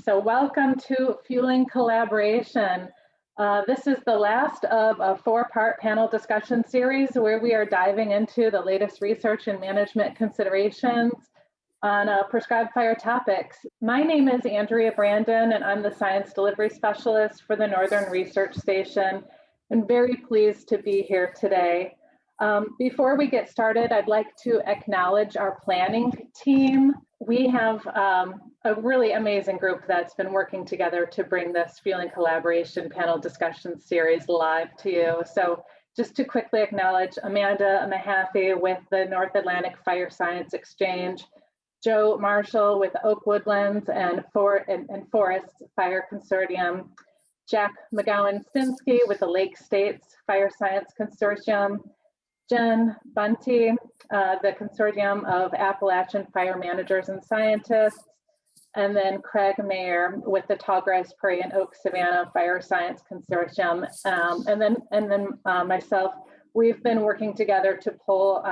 So welcome to Fueling Collaboration. This is the last of a four-part panel discussion series where we are diving into the latest research and management considerations on prescribed fire topics. My name is Andrea Brandon, and I'm the Science Delivery Specialist for the Northern Research Station, and very pleased to be here today. Before we get started, I'd like to acknowledge our planning team. We have a really amazing group that's been working together to bring this Fueling Collaboration panel discussion series live to you. So just to quickly acknowledge Amanda Mahaffey with the North Atlantic Fire Science Exchange, Joe Marshall with Oak Woodlands and Forest Fire Consortium, Jack McGowan-Stinsky with the Lake States Fire Science Consortium, Jen Bunty, the Consortium of Appalachian Fire Managers and Scientists, and then Craig Mayer with the Tallgrass Prairie and Oak Savannah Fire Science Consortium, and then myself. We've been working together to pull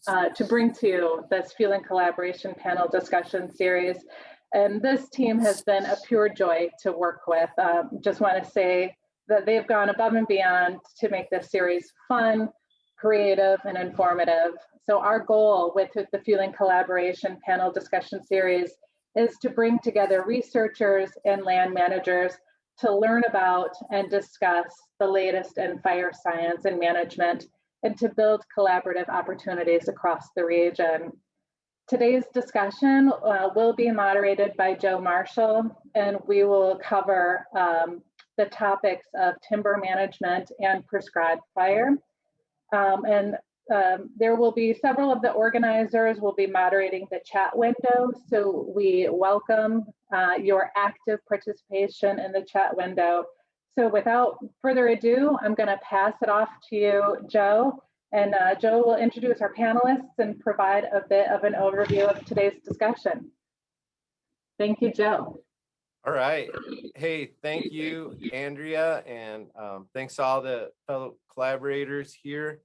to bring to you this Fueling Collaboration panel discussion series, and this team has been a pure joy to work with. Just want to say that they've gone above and beyond to make this series fun, creative, and informative. So our goal with the Fueling Collaboration panel discussion series is to bring together researchers and land managers to learn about and discuss the latest in fire science and management, and to build collaborative opportunities across the region. Today's discussion will be moderated by Joe Marshall, and we will cover the topics of timber management and prescribed fire. There will be several of the organizers will be moderating the chat window, so we welcome your active participation in the chat window. So without further ado, I'm going to pass it off to you, Joe, and Joe will introduce our panelists and provide a bit of an overview of today's discussion. Thank you, Joe. All right. Hey, thank you, Andrea, and thanks to all the fellow collaborators here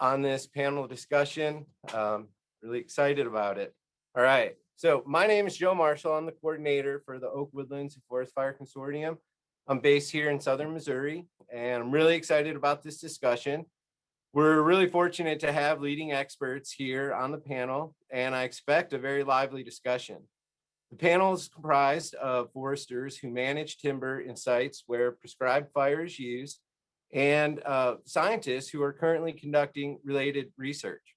on this panel discussion. Really excited about it. All right. So my name is Joe Marshall. I'm the coordinator for the Oak Woodlands and Forest Fire Consortium. I'm based here in Southern Missouri, and I'm really excited about this discussion. We're really fortunate to have leading experts here on the panel, and I expect a very lively discussion. The panel is comprised of foresters who manage timber in sites where prescribed fire is used, and scientists who are currently conducting related research.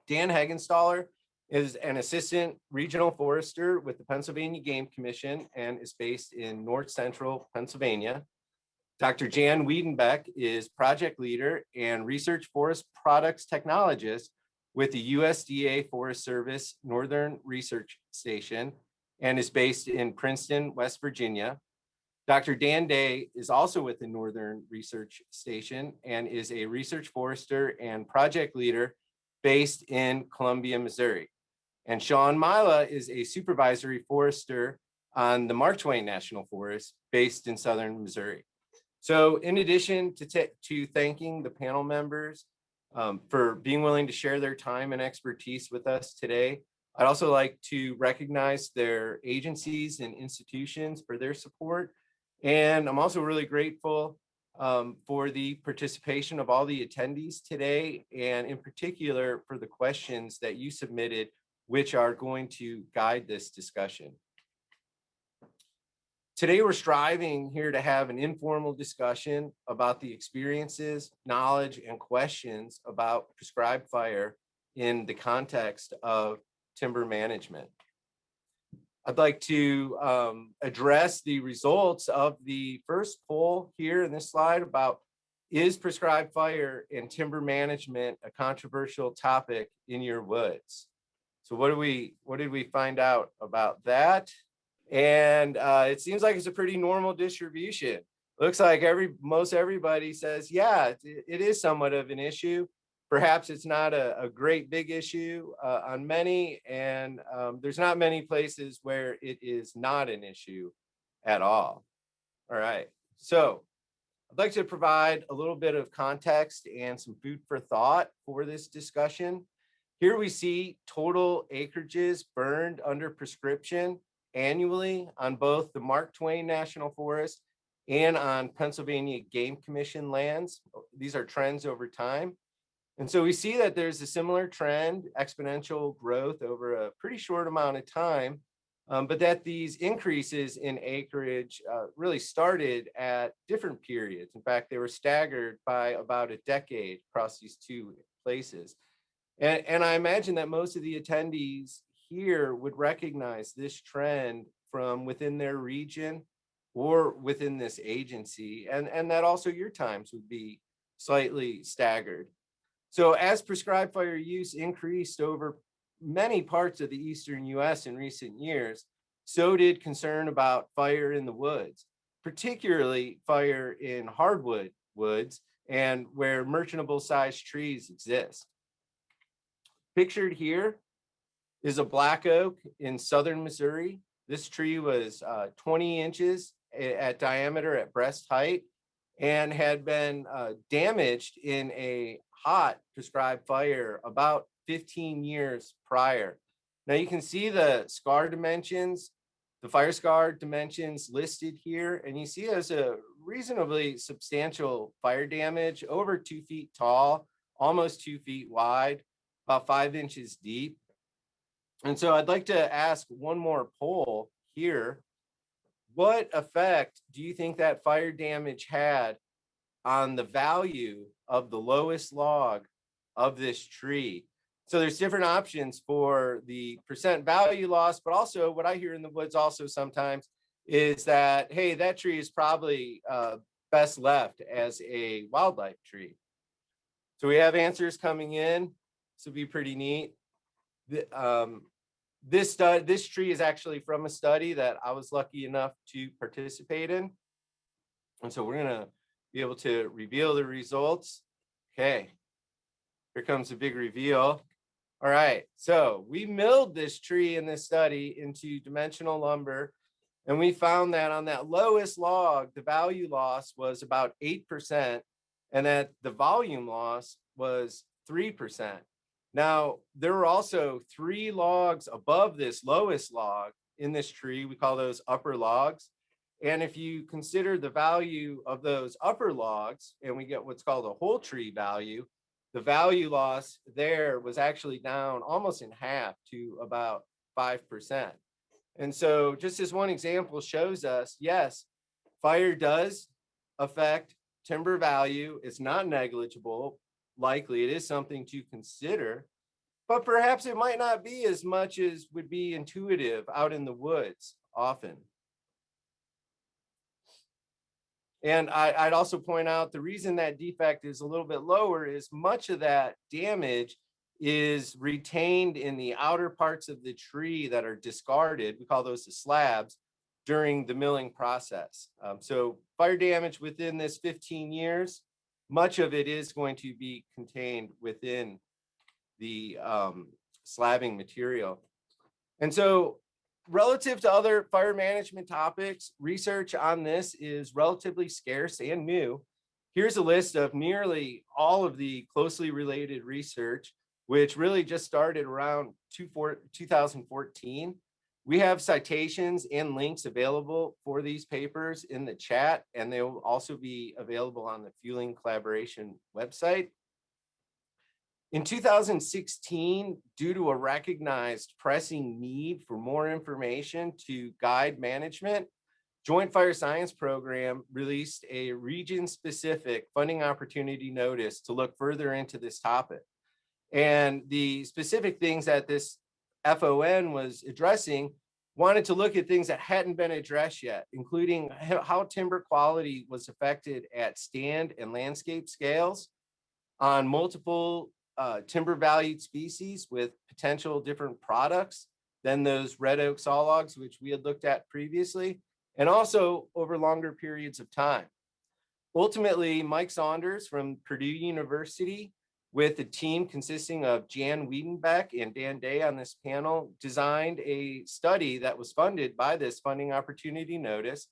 Dan Heggenstaller is an assistant regional forester with the Pennsylvania Game Commission and is based in north central Pennsylvania. Dr. Jan Wiedenbeck is project leader and research forest products technologist with the USDA Forest Service Northern Research Station and is based in Princeton, West Virginia. Dr. Dan Day is also with the Northern Research Station and is a research forester and project leader based in Columbia, Missouri. And Sean Mila is a supervisory forester on the Mark Twain National Forest based in Southern Missouri. So in addition to thanking the panel members for being willing to share their time and expertise with us today, I'd also like to recognize their agencies and institutions for their support. And I'm also really grateful for the participation of all the attendees today, and in particular for the questions that you submitted, which are going to guide this discussion. Today, we're striving here to have an informal discussion about the experiences, knowledge, and questions about prescribed fire in the context of timber management. I'd like to address the results of the first poll here in this slide about, is prescribed fire and timber management a controversial topic in your woods? So what did we find out about that? And it seems like it's a pretty normal distribution. Looks like most everybody says, yeah, it is somewhat of an issue. Perhaps it's not a great big issue on many, and there's not many places where it is not an issue at all. All right, so I'd like to provide a little bit of context and some food for thought for this discussion. Here we see total acreages burned under prescription annually on both the Mark Twain National Forest and on Pennsylvania Game Commission lands. These are trends over time. And so we see that there's a similar trend, exponential growth over a pretty short amount of time, but that these increases in acreage really started at different periods. In fact, they were staggered by about a decade across these two places. And I imagine that most of the attendees here would recognize this trend from within their region or within this agency, and that also your times would be slightly staggered. So as prescribed fire use increased over many parts of the eastern US in recent years, so did concern about fire in the woods, particularly fire in hardwood woods and where merchantable sized trees exist. Pictured here is a black oak in southern Missouri. This tree was 20 inches at diameter at breast height and had been damaged in a hot prescribed fire about 15 years prior. Now you can see the scar dimensions, the fire scar dimensions listed here, and you see there's a reasonably substantial fire damage, over 2 feet tall, almost 2 feet wide, about 5 inches deep. And so I'd like to ask one more poll here. What effect do you think that fire damage had on the value of the lowest log of this tree? So there's different options for the percent value loss, but also what I hear in the woods also sometimes is that, hey, that tree is probably best left as a wildlife tree. So we have answers coming in. This will be pretty neat. This tree is actually from a study that I was lucky enough to participate in. And so we're gonna be able to reveal the results. Okay, here comes a big reveal. All right, so we milled this tree in this study into dimensional lumber, and we found that on that lowest log, the value loss was about 8%, and that the volume loss was 3%. Now, there were also 3 logs above this lowest log in this tree. We call those upper logs. And if you consider the value of those upper logs, and we get what's called a whole tree value, the value loss there was actually down almost in half to about 5%. And so just as one example shows us, yes, fire does affect timber value. It's not negligible. Likely it is something to consider, but perhaps it might not be as much as would be intuitive out in the woods often. And I'd also point out the reason that defect is a little bit lower is much of that damage is retained in the outer parts of the tree that are discarded. We call those the slabs during the milling process. So fire damage within this 15 years, much of it is going to be contained within the slabbing material. And so relative to other fire management topics, research on this is relatively scarce and new. Here's a list of nearly all of the closely related research, which really just started around 2014. We have citations and links available for these papers in the chat, and they will also be available on the Fueling Collaboration website. In 2016, due to a recognized pressing need for more information to guide management, Joint Fire Science Program released a region-specific funding opportunity notice to look further into this topic. And the specific things that this FON was addressing wanted to look at things that hadn't been addressed yet, including how timber quality was affected at stand and landscape scales on multiple timber valued species with potential different products than those red oak saw logs, which we had looked at previously, and also over longer periods of time. Ultimately, Mike Saunders from Purdue University, with a team consisting of Jan Wiedenbeck and Dan Day on this panel, designed a study that was funded by this funding opportunity notice.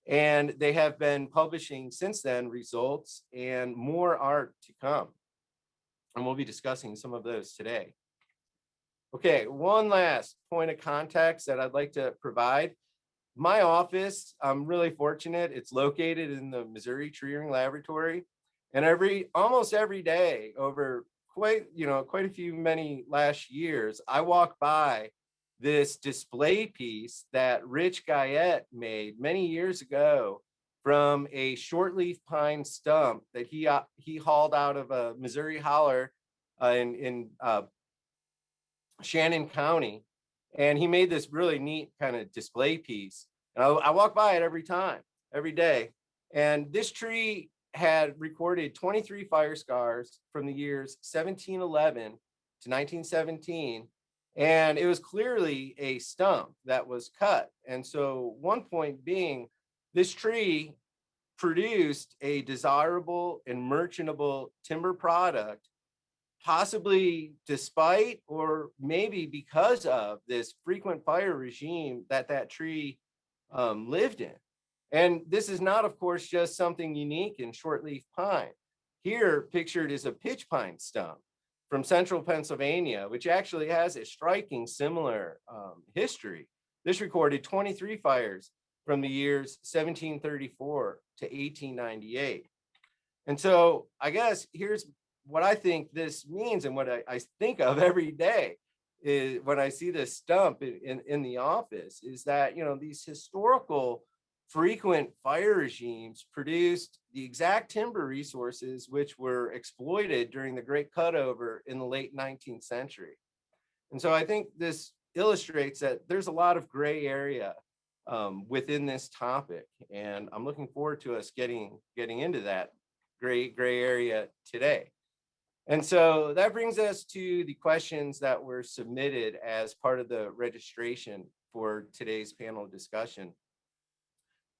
And they have been publishing since then results, and more are to come. And we'll be discussing some of those today. Okay, one last point of context that I'd like to provide. My office, I'm really fortunate. It's located in the Missouri Tree Ring Laboratory. And almost every day over quite a few many last years, I walk by this display piece that Rich Guyette made many years ago from a shortleaf pine stump that he hauled out of a Missouri holler in Shannon County. And he made this really neat kind of display piece. And I walk by it every day. And this tree had recorded 23 fire scars from the years 1711 to 1917. And it was clearly a stump that was cut. And so one point being, this tree produced a desirable and merchantable timber product, possibly despite or maybe because of this frequent fire regime that tree lived in. And this is not, of course, just something unique in shortleaf pine. Here pictured is a pitch pine stump from central Pennsylvania, which actually has a striking similar history. This recorded 23 fires from the years 1734 to 1898. And so I guess here's what I think this means, and what I think of every day is when I see this stump in the office, is that, these historical frequent fire regimes produced the exact timber resources which were exploited during the Great Cutover in the late 19th century. And so I think this illustrates that there's a lot of gray area within this topic, and I'm looking forward to us getting into that gray area today. And so that brings us to the questions that were submitted as part of the registration for today's panel discussion.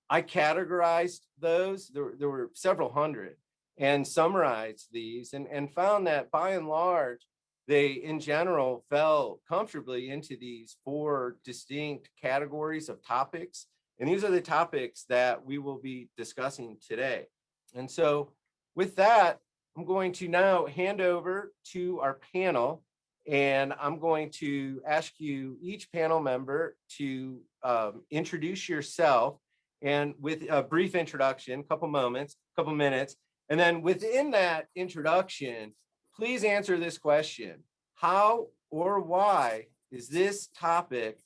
I categorized those, there were several hundred, and summarized these and found that by and large, they in general fell comfortably into these 4 distinct categories of topics. And these are the topics that we will be discussing today. And so with that, I'm going to now hand over to our panel, and I'm going to ask you, each panel member, to introduce yourself, and with a brief introduction, couple minutes, and then within that introduction, please answer this question: how or why is this topic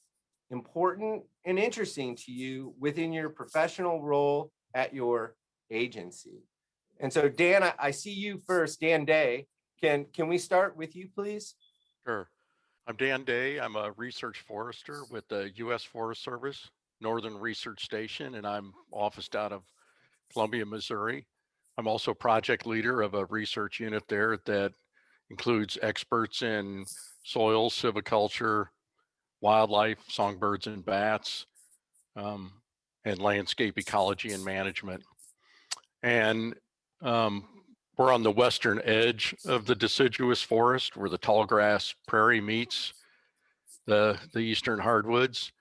important and interesting to you within your professional role at your agency? And so, Dan, I see you first. Dan Day, can we start with you, please? Sure. I'm Dan Day. I'm a research forester with the U.S. Forest Service Northern Research Station, and I'm officed out of Columbia, Missouri. I'm also project leader of a research unit there that includes experts in soil, silviculture, wildlife, songbirds and bats, and landscape ecology and management. And we're on the western edge of the deciduous forest where the tall grass prairie meets the eastern hardwoods.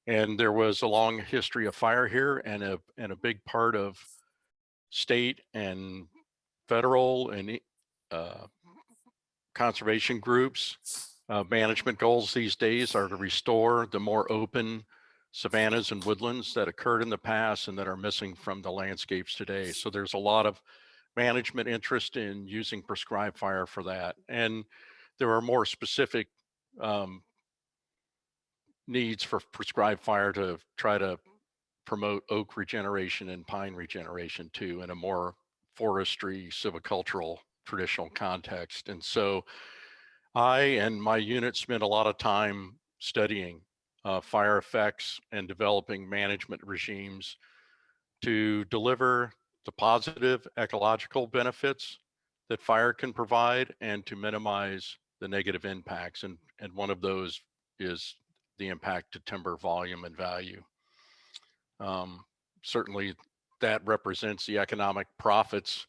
And there was a long history of fire here, and a big part of state and federal and conservation groups management goals these days are to restore the more open savannas and woodlands that occurred in the past and that are missing from the landscapes today. So there's a lot of management interest in using prescribed fire for that. And there are more specific needs for prescribed fire to try to promote oak regeneration and pine regeneration too, in a more forestry, silvicultural, traditional context. And so I and my unit spent a lot of time studying fire effects and developing management regimes to deliver the positive ecological benefits that fire can provide and to minimize the negative impacts. And one of those is the impact to timber volume and value. Certainly that represents the economic profits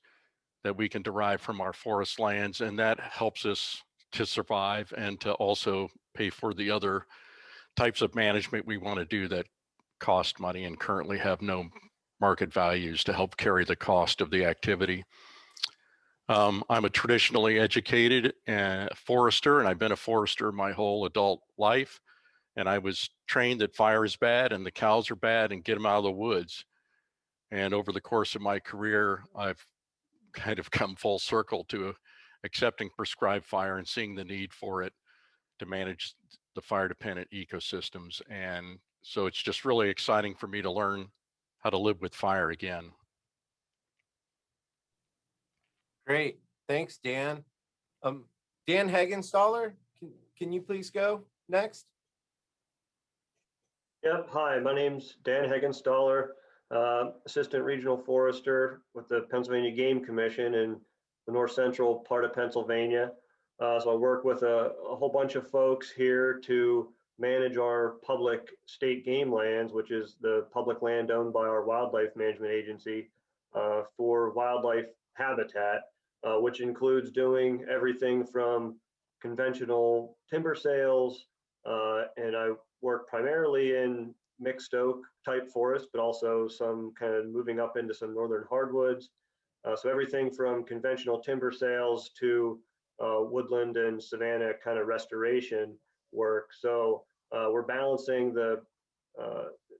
that we can derive from our forest lands, and that helps us to survive and to also pay for the other types of management we want to do that cost money and currently have no market values to help carry the cost of the activity. I'm a traditionally educated forester, and I've been a forester my whole adult life. And I was trained that fire is bad and the cows are bad and get them out of the woods. And over the course of my career, I've kind of come full circle to accepting prescribed fire and seeing the need for it to manage the fire dependent ecosystems. And so it's just really exciting for me to learn how to live with fire again. Great. Thanks, Dan. Dan Hagenstaller, can you please go next? Yep. Hi, my name's Dan Hagenstaller, Assistant Regional Forester with the Pennsylvania Game Commission in the north central part of Pennsylvania. So I work with a whole bunch of folks here to manage our public state game lands, which is the public land owned by our Wildlife Management Agency for wildlife habitat, which includes doing everything from conventional timber sales, and I work primarily in mixed oak type forest, but also some kind of moving up into some northern hardwoods. So everything from conventional timber sales to woodland and savanna kind of restoration work. So we're balancing the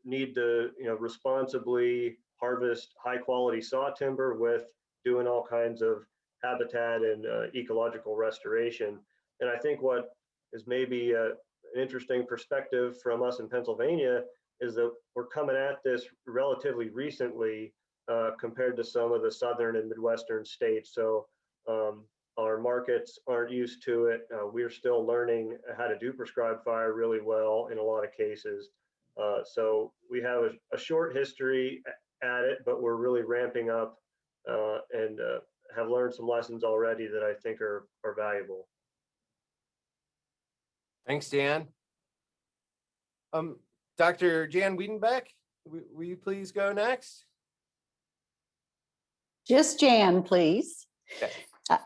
need to responsibly harvest high quality saw timber with doing all kinds of habitat and ecological restoration. And I think what is maybe an interesting perspective from us in Pennsylvania is that we're coming at this relatively recently compared to some of the southern and midwestern states. So our markets aren't used to it. We're still learning how to do prescribed fire really well in a lot of cases. So we have a short history at it, but we're really ramping up and have learned some lessons already that I think are valuable. Thanks, Dan. Dr. Jan Wiedenbeck, will you please go next? Just Jan, please. Okay.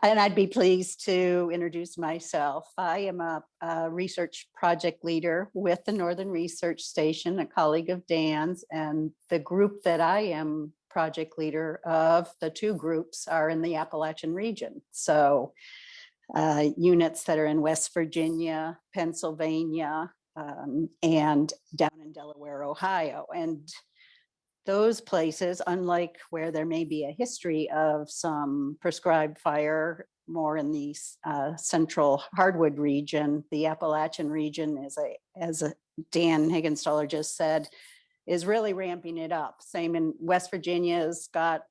And I'd be pleased to introduce myself. I am a research project leader with the Northern Research Station, a colleague of Dan's, and the group that I am project leader of, the two groups are in the Appalachian region. So units that are in West Virginia, Pennsylvania, and down in Delaware, Ohio. And those places, unlike where there may be a history of some prescribed fire more in the central hardwood region, the Appalachian region, as Dan Hagenstaller just said, is really ramping it up. Same in West Virginia has got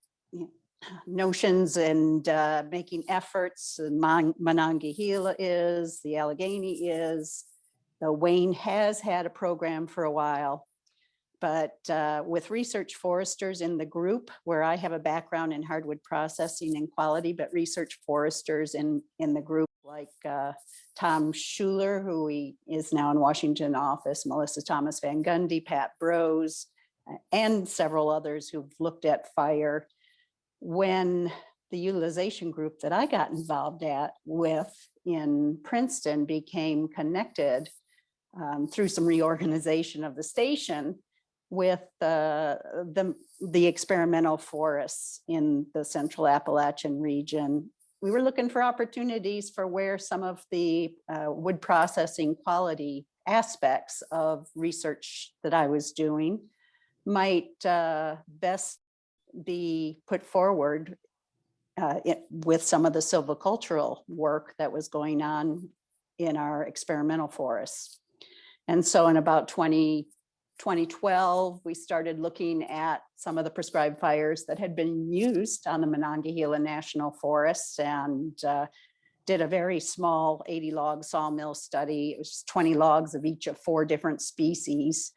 notions and making efforts. Monongahela is, the Allegheny is, the Wayne has had a program for a while. But with research foresters in the group, where I have a background in hardwood processing and quality, but research foresters in the group like Tom Schuler, who is now in Washington office, Melissa Thomas Van Gundy, Pat Brose, and several others who've looked at fire. When the utilization group that I got involved with in Princeton became connected through some reorganization of the station with the experimental forests in the central Appalachian region, we were looking for opportunities for where some of the wood processing quality aspects of research that I was doing might best be put forward with some of the silvicultural work that was going on in our experimental forests. And so in about 2012, we started looking at some of the prescribed fires that had been used on the Monongahela National Forest and did a very small 80 log sawmill study. It was 20 logs of each of 4 different species.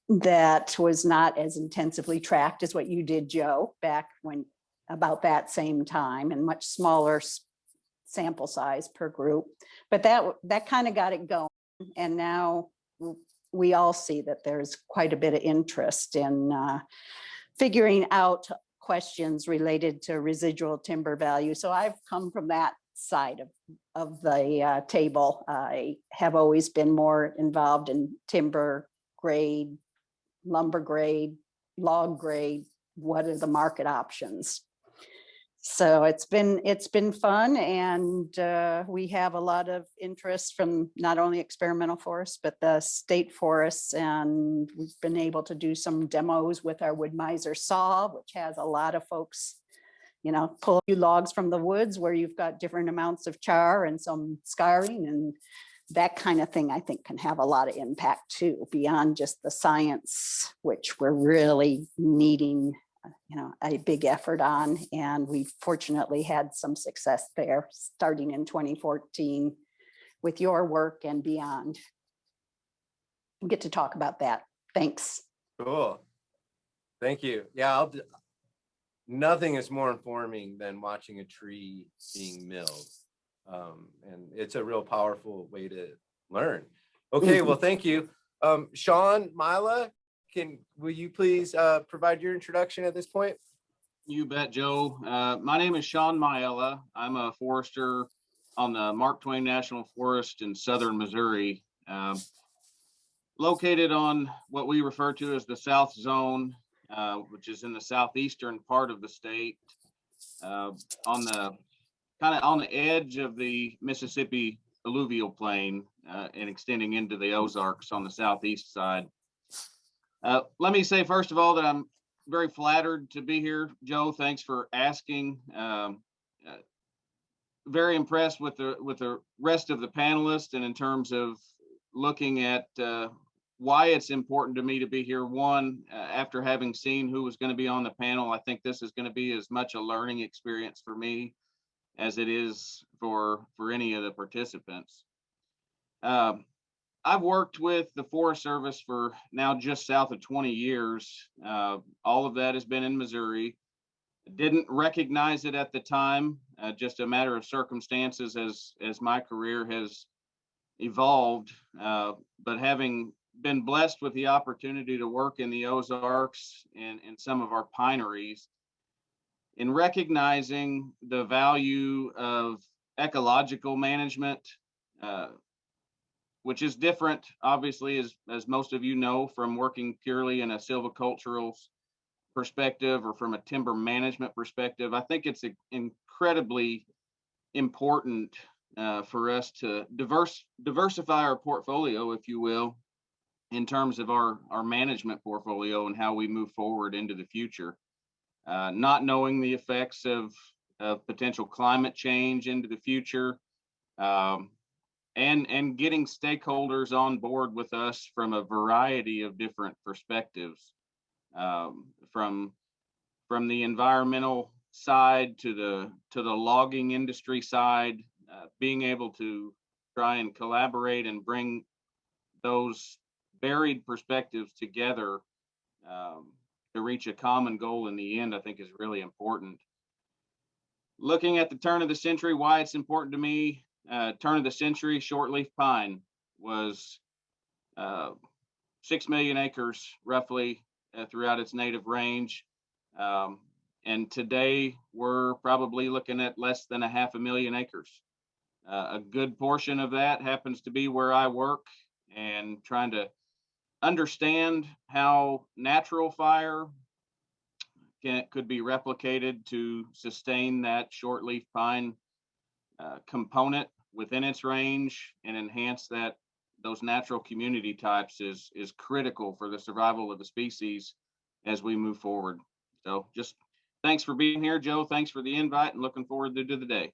That was not as intensively tracked as what you did, Joe, back when about that same time, and much smaller sample size per group. But that kind of got it going. And now we all see that there's quite a bit of interest in figuring out questions related to residual timber value. So I've come from that side of the table. I have always been more involved in timber grade, lumber grade, log grade. What are the market options? So it's been fun, and we have a lot of interest from not only experimental forests, but the state forests. And we've been able to do some demos with our wood miser saw, which has a lot of folks, you know, pull a few logs from the woods where you've got different amounts of char and some scarring, and that kind of thing I think can have a lot of impact too, beyond just the science, which we're really needing, you know, a big effort on. And we've fortunately had some success there starting in 2014 with your work and beyond. We'll get to talk about that. Thanks. Cool. Thank you. Yeah, nothing is more informing than watching a tree being milled. And it's a real powerful way to learn. Okay, well, thank you. Sean Mila, will you please provide your introduction at this point? You bet, Joe. My name is Sean Maella. I'm a forester on the Mark Twain National Forest in southern Missouri, located on what we refer to as the South Zone, which is in the southeastern part of the state, on the edge of the Mississippi alluvial plain and extending into the Ozarks on the southeast side. Let me say, first of all, that I'm very flattered to be here, Joe. Thanks for asking. Very impressed with the rest of the panelists, and in terms of looking at why it's important to me to be here. One, after having seen who was going to be on the panel, I think this is going to be as much a learning experience for me as it is for any of the participants. I've worked with the Forest Service for now just south of 20 years. All of that has been in Missouri. Didn't recognize it at the time, just a matter of circumstances as my career has evolved. But having been blessed with the opportunity to work in the Ozarks and some of our pineries, in recognizing the value of ecological management, which is different, obviously, as most of you know, from working purely in a silvicultural perspective or from a timber management perspective. I think it's incredibly important for us to diversify our portfolio, if you will, in terms of our management portfolio and how we move forward into the future. Not knowing the effects of potential climate change into the future, and getting stakeholders on board with us from a variety of different perspectives, from the environmental side to the logging industry side, being able to try and collaborate and bring those varied perspectives together to reach a common goal in the end, I think is really important. Looking at the turn of the century, why it's important to me, turn of the century, shortleaf pine was 6 million acres roughly throughout its native range. And today we're probably looking at less than 500,000 acres. A good portion of that happens to be where I work, and trying to understand how natural fire could be replicated to sustain that shortleaf pine component within its range and enhance those natural community types is critical for the survival of the species as we move forward. So just thanks for being here, Joe. Thanks for the invite, and looking forward to the day.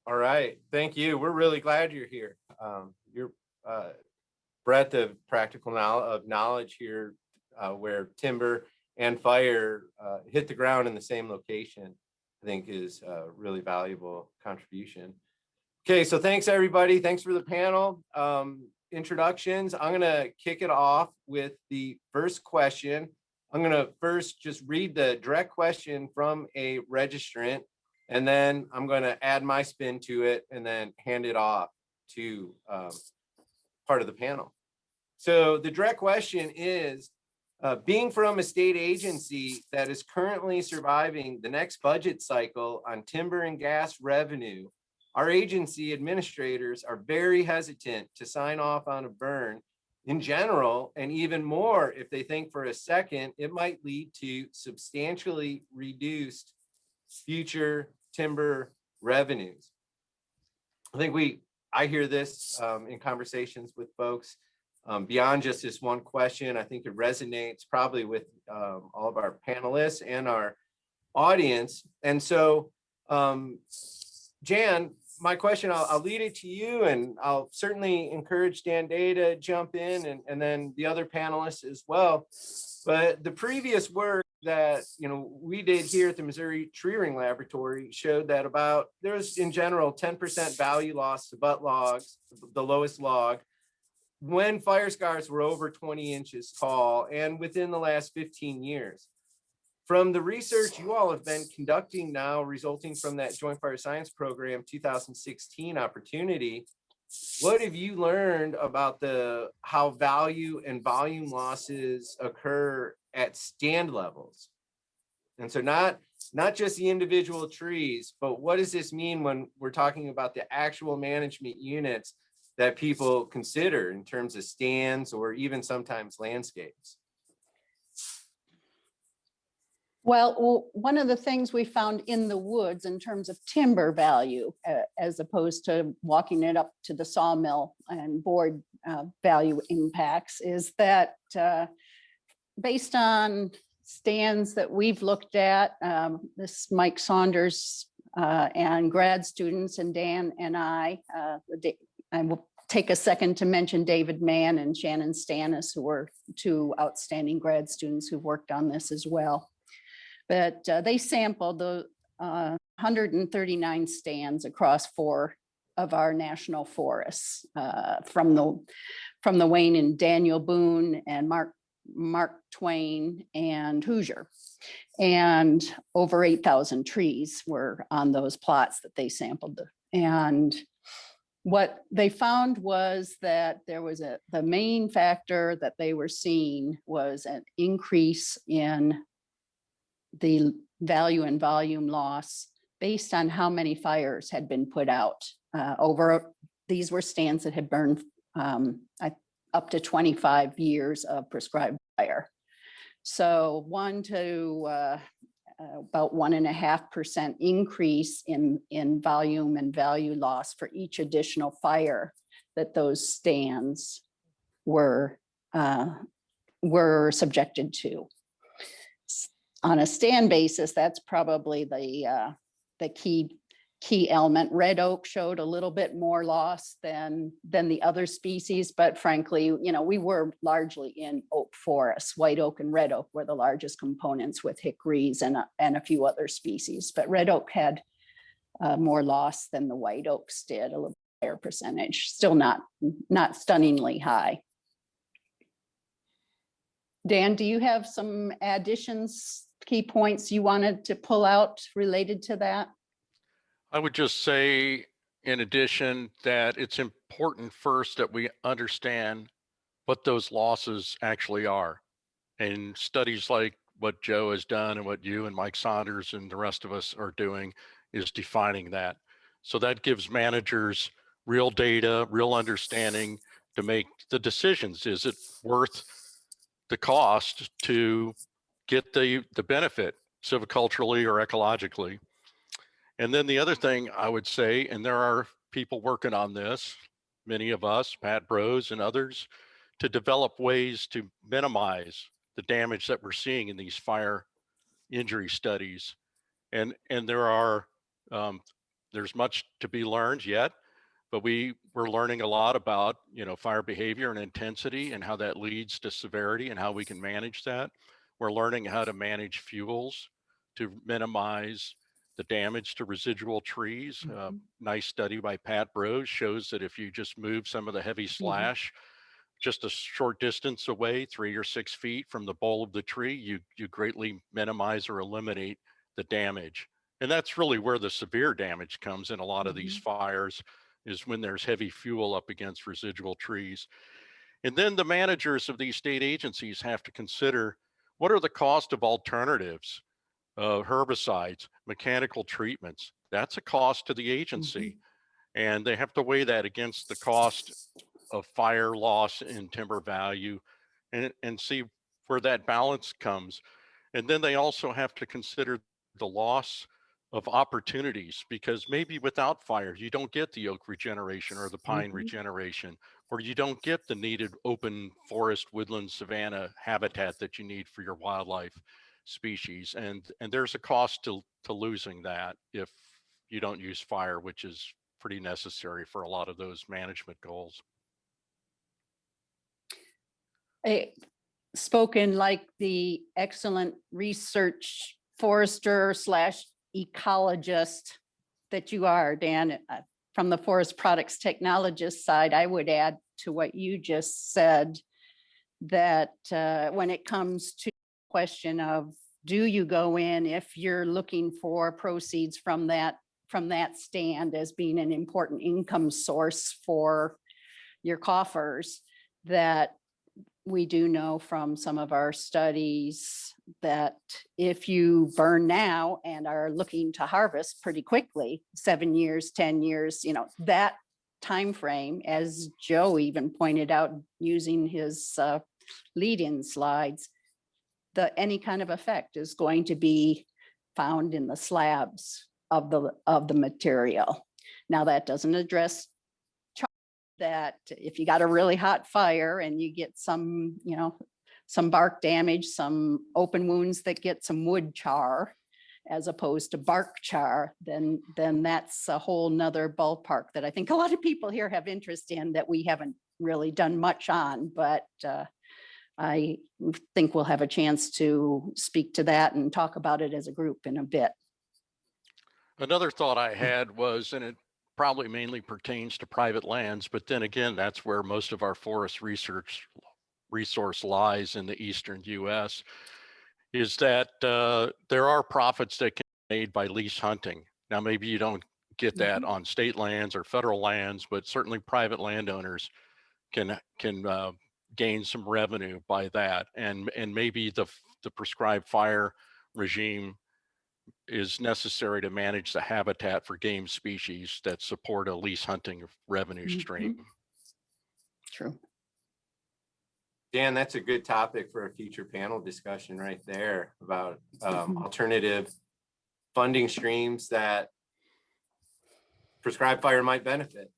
All right, thank you. We're really glad you're here. Your breadth of practical knowledge here, where timber and fire hit the ground in the same location, I think is a really valuable contribution. Okay, so thanks everybody. Thanks for the panel introductions. I'm gonna kick it off with the first question. I'm gonna first just read the direct question from a registrant, and then I'm gonna add my spin to it and then hand it off to part of the panel. So the direct question is, being from a state agency that is currently surviving the next budget cycle on timber and gas revenue, our agency administrators are very hesitant to sign off on a burn in general, and even more if they think for a second it might lead to substantially reduced future timber revenues. I hear this in conversations with folks beyond just this one question. I think it resonates probably with all of our panelists and our audience. And so, Jan, my question, I'll lead it to you, and I'll certainly encourage Dan Day to jump in, and then the other panelists as well. But the previous work that we did here at the Missouri Tree Ring Laboratory showed that there's in general 10% value loss to butt logs, the lowest log, when fire scars were over 20 inches tall and within the last 15 years. From the research you all have been conducting now, resulting from that Joint Fire Science Program 2016 opportunity, what have you learned about how value and volume losses occur at stand levels? And so not just the individual trees, but what does this mean when we're talking about the actual management units that people consider in terms of stands or even sometimes landscapes? Well, one of the things we found in the woods in terms of timber value, as opposed to walking it up to the sawmill and board value impacts, is that based on stands that we've looked at, this Mike Saunders and grad students and Dan and I will take a second to mention David Mann and Shannon Stannis, who were two outstanding grad students who worked on this as well. But they sampled the 139 stands across 4 of our national forests, from the Wayne and Daniel Boone and Mark Twain and Hoosier. And over 8,000 trees were on those plots that they sampled. And what they found was that there was the main factor that they were seeing was an increase in the value and volume loss based on how many fires had been put out. These were stands that had burned up to 25 years of prescribed fire. So about 1.5% increase in volume and value loss for each additional fire that those stands were subjected to. On a stand basis, that's probably the key element. Red oak showed a little bit more loss than the other species, but frankly, we were largely in oak forests. White oak and red oak were the largest components, with hickories and a few other species. But red oak had more loss than the white oaks did, a little higher percentage. Still not stunningly high. Dan, do you have some additions, key points you wanted to pull out related to that? I would just say, in addition, that it's important first that we understand what those losses actually are. And studies like what Joe has done and what you and Mike Saunders and the rest of us are doing is defining that. So that gives managers real data, real understanding to make the decisions. Is it worth the cost to get the benefit silviculturally or ecologically? And then the other thing I would say, and there are people working on this, many of us, Pat Bros and others, to develop ways to minimize the damage that we're seeing in these fire injury studies. And there's much to be learned yet, but we're learning a lot about fire behavior and intensity and how that leads to severity and how we can manage that. We're learning how to manage fuels to minimize the damage to residual trees. Nice study by Pat Bros shows that if you just move some of the heavy slash just a short distance away, 3 or 6 feet from the bole of the tree, you greatly minimize or eliminate the damage. And that's really where the severe damage comes in a lot of these fires, is when there's heavy fuel up against residual trees. And then the managers of these state agencies have to consider, what are the cost of alternatives, herbicides, mechanical treatments? That's a cost to the agency. And they have to weigh that against the cost of fire loss and timber value and see where that balance comes. And then they also have to consider the loss of opportunities, because maybe without fire, you don't get the oak regeneration or the pine regeneration, or you don't get the needed open forest, woodland, savanna habitat that you need for your wildlife species. And there's a cost to losing that if you don't use fire, which is pretty necessary for a lot of those management goals. Spoken like the excellent research forester slash ecologist that you are, Dan. From the forest products technologist side, I would add to what you just said that when it comes to the question of, do you go in if you're looking for proceeds from that stand as being an important income source for your coffers, that we do know from some of our studies that if you burn now and are looking to harvest pretty quickly, 7 years, 10 years, that time frame, as Joe even pointed out using his lead-in slides, any kind of effect is going to be found in the slabs of the material. Now, that doesn't address that if you got a really hot fire and you get some bark damage, some open wounds that get some wood char as opposed to bark char, then that's a whole nother ballpark that I think a lot of people here have interest in that we haven't really done much on, but I think we'll have a chance to speak to that and talk about it as a group in a bit. Another thought I had was, and it probably mainly pertains to private lands, but then again, that's where most of our forest resource lies in the eastern US, is that there are profits that can be made by lease hunting. Now, maybe you don't get that on state lands or federal lands, but certainly private landowners can gain some revenue by that. And maybe the prescribed fire regime is necessary to manage the habitat for game species that support a lease hunting revenue stream. True. Dan, that's a good topic for a future panel discussion right there about alternative funding streams that prescribed fire might benefit.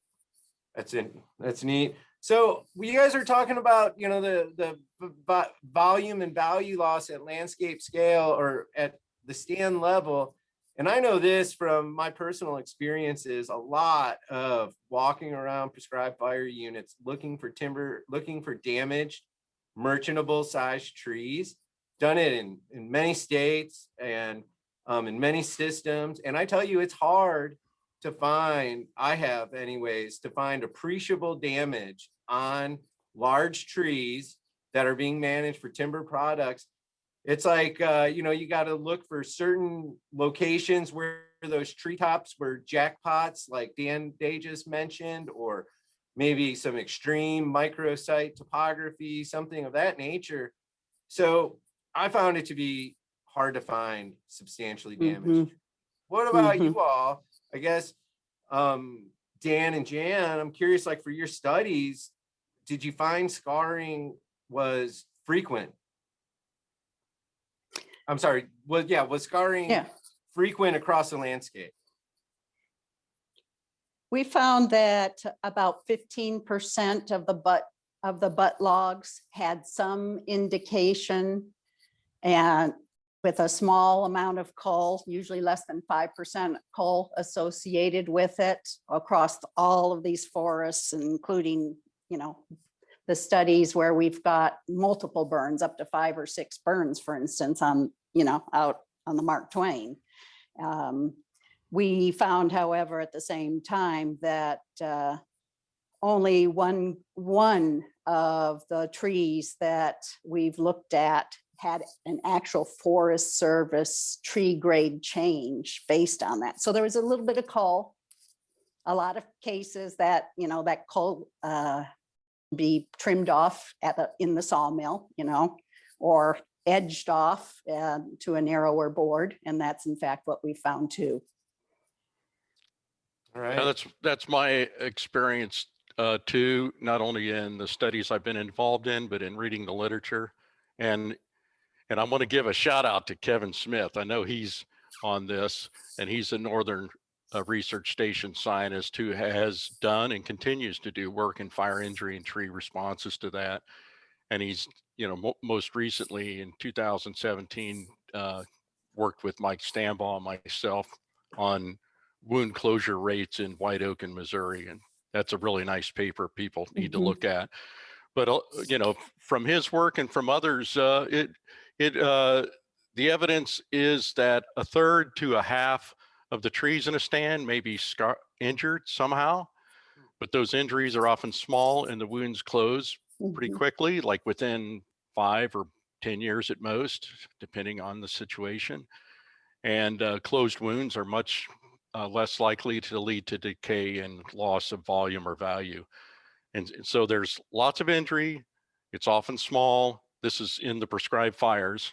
That's neat. So you guys are talking about, the volume and value loss at landscape scale or at the stand level. And I know this from my personal experiences, a lot of walking around prescribed fire units, looking for timber, looking for damaged, merchantable sized trees, done it in many states and in many systems. And I tell you, it's hard to find, I have anyways, to find appreciable damage on large trees that are being managed for timber products. It's like, you got to look for certain locations where those treetops were jackpots, like Dan Day just mentioned, or maybe some extreme microsite topography, something of that nature. So I found it to be hard to find substantially damaged. What about you all? I guess, Dan and Jan, I'm curious, like for your studies, did you find scarring was frequent? I'm sorry, was scarring frequent across the landscape? We found that about 15% of the butt logs had some indication, and with a small amount of cull, usually less than 5% cull associated with it across all of these forests, including, the studies where we've got multiple burns, up to 5 or 6 burns, for instance, on, out on the Mark Twain. We found, however, at the same time that only one of the trees that we've looked at had an actual Forest Service tree grade change based on that. So there was a little bit of cull. A lot of cases that, that cull be trimmed off in the sawmill, or edged off to a narrower board. And that's in fact what we found too. All right. Now that's my experience too, not only in the studies I've been involved in, but in reading the literature. And I want to give a shout out to Kevin Smith. I know he's on this, and he's a Northern Research Station scientist who has done and continues to do work in fire injury and tree responses to that. And he's, most recently in 2017, worked with Mike Stambaugh and myself on wound closure rates in White Oak in Missouri. And that's a really nice paper people need to look at. But, from his work and from others, the evidence is that a third to a half of the trees in a stand may be injured somehow, but those injuries are often small and the wounds close pretty quickly, like within 5 or 10 years at most, depending on the situation. And closed wounds are much less likely to lead to decay and loss of volume or value. And so there's lots of injury. It's often small. This is in the prescribed fires,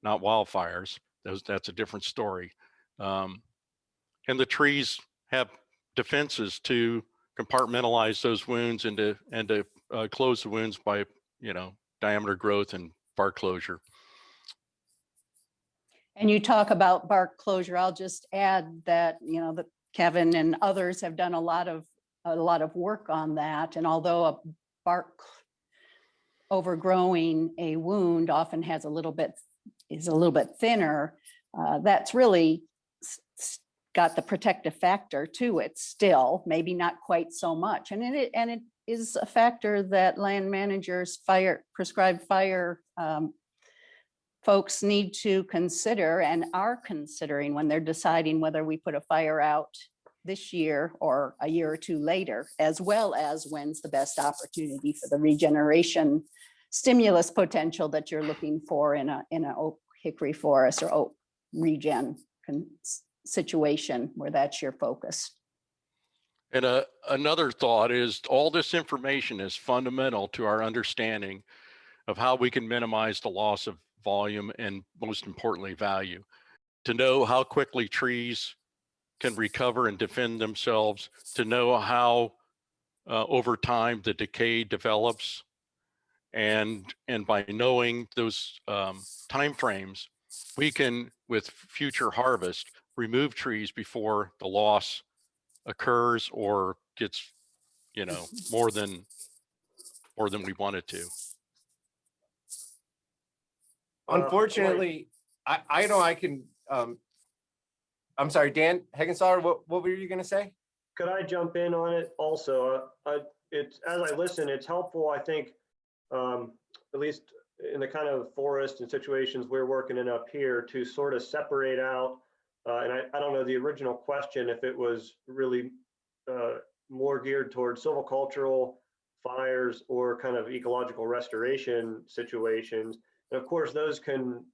not wildfires. That's a different story. And the trees have defenses to compartmentalize those wounds and to close the wounds by, diameter growth and bark closure. And you talk about bark closure. I'll just add that, that Kevin and others have done a lot of work on that. And although a bark overgrowing a wound often is a little bit thinner, that's really got the protective factor to it still, maybe not quite so much. And it is a factor that land managers, prescribed fire folks need to consider and are considering when they're deciding whether we put a fire out this year or a year or two later, as well as when's the best opportunity for the regeneration stimulus potential that you're looking for in a oak hickory forest or oak regen situation where that's your focus. And another thought is all this information is fundamental to our understanding of how we can minimize the loss of volume and, most importantly, value. To know how quickly trees can recover and defend themselves, to know how over time the decay develops, and by knowing those timeframes, we can, with future harvest, remove trees before the loss occurs or gets, more than we want it to. Unfortunately, I know I can. I'm sorry, Dan Heggenstaller, what were you going to say? Could I jump in on it also? It's, as I listen, it's helpful, I think, at least in the kind of forest and situations we're working in up here, to sort of separate out, and I don't know the original question, if it was really more geared towards silvicultural fires or kind of ecological restoration situations. And of course, those can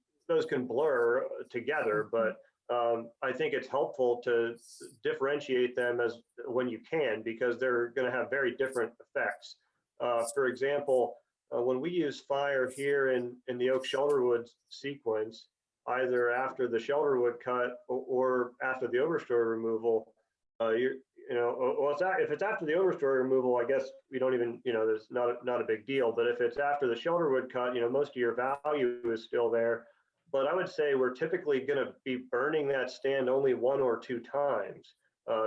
blur together, but I think it's helpful to differentiate them as when you can, because they're going to have very different effects. For example, when we use fire here in the oak shelterwood sequence, either after the shelterwood cut or after the overstory removal, if it's after the overstory removal, I guess we don't even, there's not a big deal. But if it's after the shelterwood cut, most of your value is still there. But I would say we're typically going to be burning that stand only 1 or 2 times,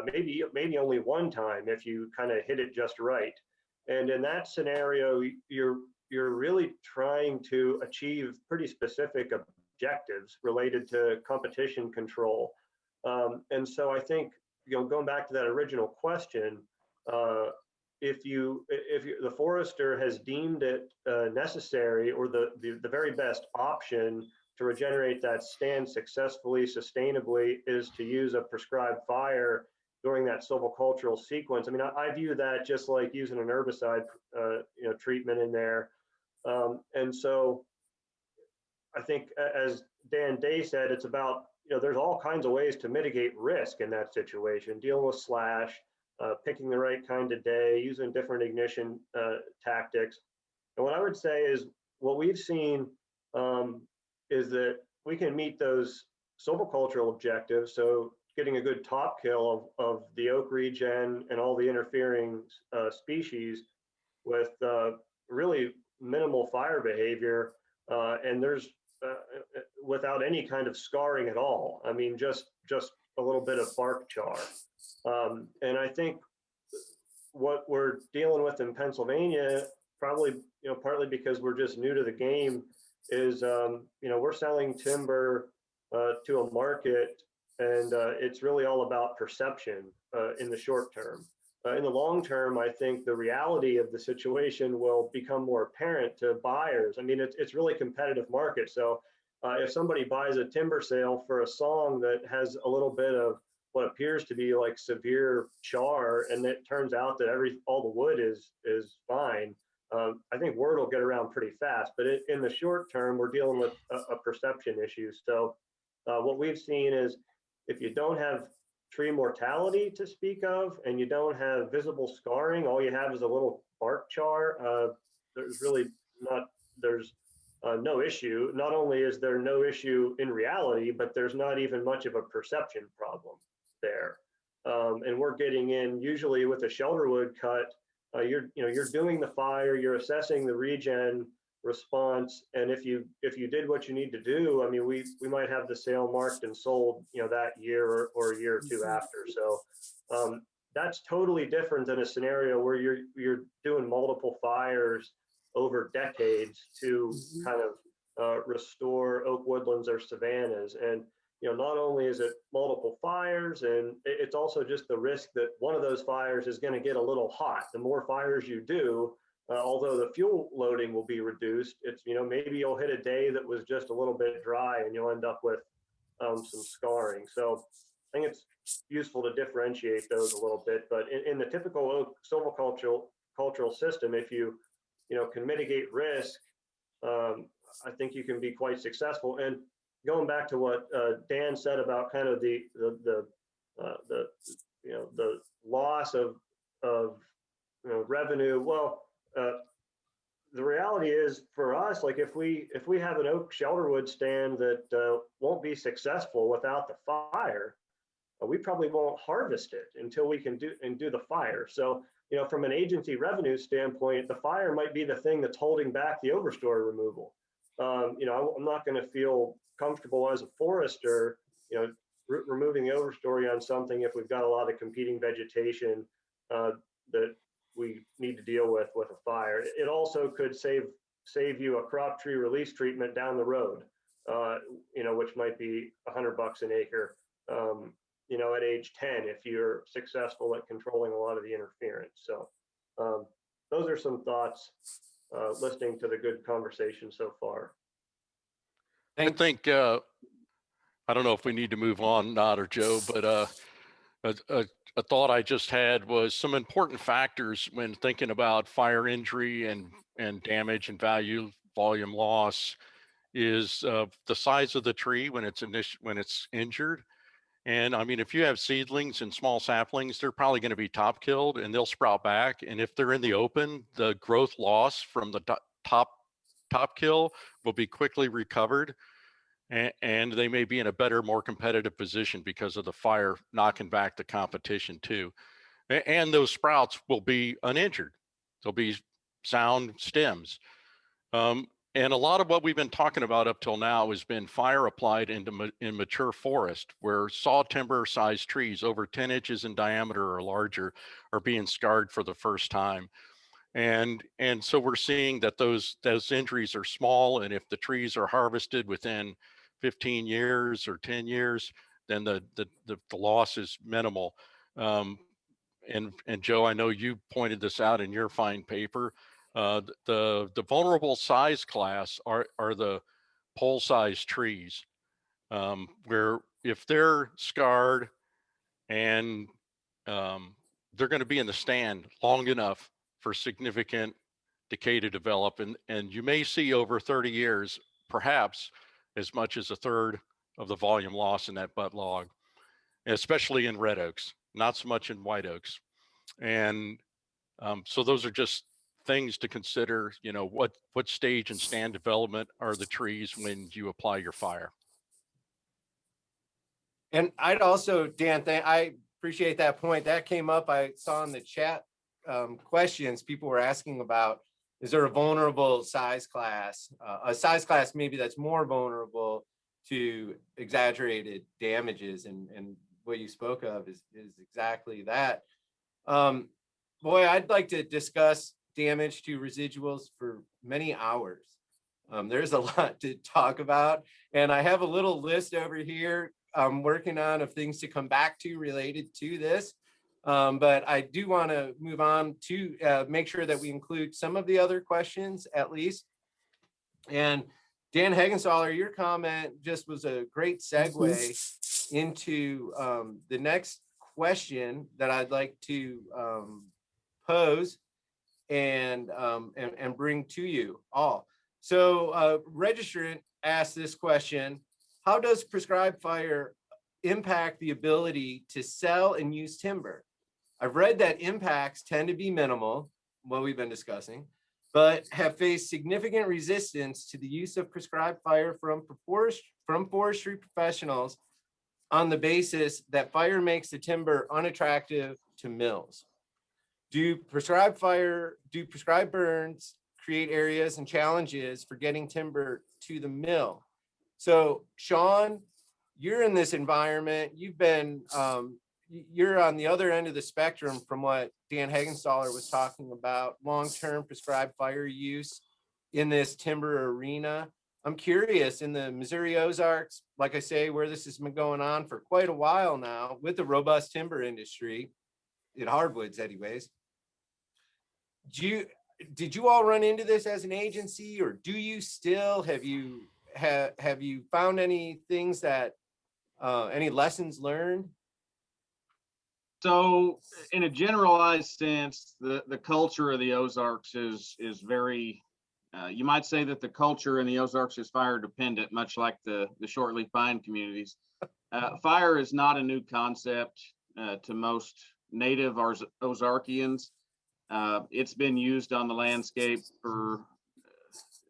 maybe only 1 time if you kind of hit it just right. And in that scenario, you're really trying to achieve pretty specific objectives related to competition control. And so I think, going back to that original question, if the forester has deemed it necessary or the very best option to regenerate that stand successfully, sustainably, is to use a prescribed fire during that silvicultural sequence. I mean, I view that just like using an herbicide, treatment in there. And so I think, as Dan Day said, it's about, there's all kinds of ways to mitigate risk in that situation, dealing with slash, picking the right kind of day, using different ignition tactics. And what I would say is what we've seen is that we can meet those silvicultural objectives. So getting a good top kill of the oak regen and all the interfering species with really minimal fire behavior. And there's without any kind of scarring at all. I mean, just a little bit of bark char. And I think what we're dealing with in Pennsylvania, probably, partly because we're just new to the game, is, we're selling timber to a market, and it's really all about perception in the short term. In the long term, I think the reality of the situation will become more apparent to buyers. I mean, it's really competitive market. So if somebody buys a timber sale for a song that has a little bit of what appears to be like severe char, and it turns out that all the wood is fine, I think word will get around pretty fast. But in the short term, we're dealing with a perception issue. So what we've seen is, if you don't have tree mortality to speak of, and you don't have visible scarring, all you have is a little bark char, there's no issue. Not only is there no issue in reality, but there's not even much of a perception problem there. And we're getting in, usually with a shelterwood cut, you're doing the fire, you're assessing the regen response, and if you did what you need to do, I mean, we might have the sale marked and sold, that year or a year or two after. So that's totally different than a scenario where you're doing multiple fires over decades to kind of restore oak woodlands or savannas. And not only is it multiple fires, and it's also just the risk that one of those fires is going to get a little hot. The more fires you do, although the fuel loading will be reduced, it's, maybe you'll hit a day that was just a little bit dry, and you'll end up with some scarring. So I think it's useful to differentiate those a little bit. But in the typical oak silvicultural system, if you can mitigate risk, I think you can be quite successful. And going back to what Dan said about kind of the loss of revenue. Well, the reality is, for us, like if we have an oak shelterwood stand that won't be successful without the fire, we probably won't harvest it until we can do the fire. So from an agency revenue standpoint, the fire might be the thing that's holding back the overstory removal. I'm not going to feel comfortable as a forester, removing the overstory on something if we've got a lot of competing vegetation that we need to deal with a fire. It also could save you a crop tree release treatment down the road, which might be $100 an acre, at age 10, if you're successful at controlling a lot of the interference. So those are some thoughts listening to the good conversation so far. I think, I don't know if we need to move on, Nod or Joe, but a thought I just had was some important factors when thinking about fire injury and damage and volume loss is the size of the tree when it's injured. And I mean, if you have seedlings and small saplings, they're probably going to be top killed and they'll sprout back. And if they're in the open, the growth loss from the top kill will be quickly recovered. And they may be in a better, more competitive position because of the fire knocking back the competition too. And those sprouts will be uninjured. They'll be sound stems. And a lot of what we've been talking about up till now has been fire applied in mature forest, where saw timber sized trees over 10 inches in diameter or larger are being scarred for the first time. And so we're seeing that those injuries are small, and if the trees are harvested within 15 years or 10 years, then the loss is minimal. And Joe, I know you pointed this out in your fine paper. The vulnerable size class are the pole size trees, where if they're scarred and they're going to be in the stand long enough for significant decay to develop, and you may see over 30 years, perhaps as much as a third of the volume loss in that butt log, especially in red oaks, not so much in white oaks. And so those are just things to consider, what stage and stand development are the trees when you apply your fire. And I'd also, Dan, I appreciate that point. That came up, I saw in the chat questions, people were asking about, is there a vulnerable size class, a size class maybe that's more vulnerable to exaggerated damages, and what you spoke of is exactly that. Boy, I'd like to discuss damage to residuals for many hours. There's a lot to talk about, and I have a little list over here I'm working on of things to come back to related to this. But I do want to move on to make sure that we include some of the other questions at least. And Dan Heggenstaller, your comment just was a great segue into the next question that I'd like to pose and bring to you all. So registrant asked this question: how does prescribed fire impact the ability to sell and use timber? I've read that impacts tend to be minimal, what we've been discussing, but have faced significant resistance to the use of prescribed fire from forestry professionals on the basis that fire makes the timber unattractive to mills. Do prescribed burns create areas and challenges for getting timber to the mill? So Sean, you're in this environment. You've been, you're on the other end of the spectrum from what Dan Heggenstaller was talking about, long-term prescribed fire use in this timber arena. I'm curious, in the Missouri Ozarks, like I say, where this has been going on for quite a while now with the robust timber industry, in hardwoods anyways, did you all run into this as an agency, or do you still? Have you found any things that any lessons learned? So in a generalized sense, the culture of the Ozarks is very, you might say that the culture in the Ozarks is fire dependent, much like the shortleaf pine communities. Fire is not a new concept to most native Ozarkians. It's been used on the landscape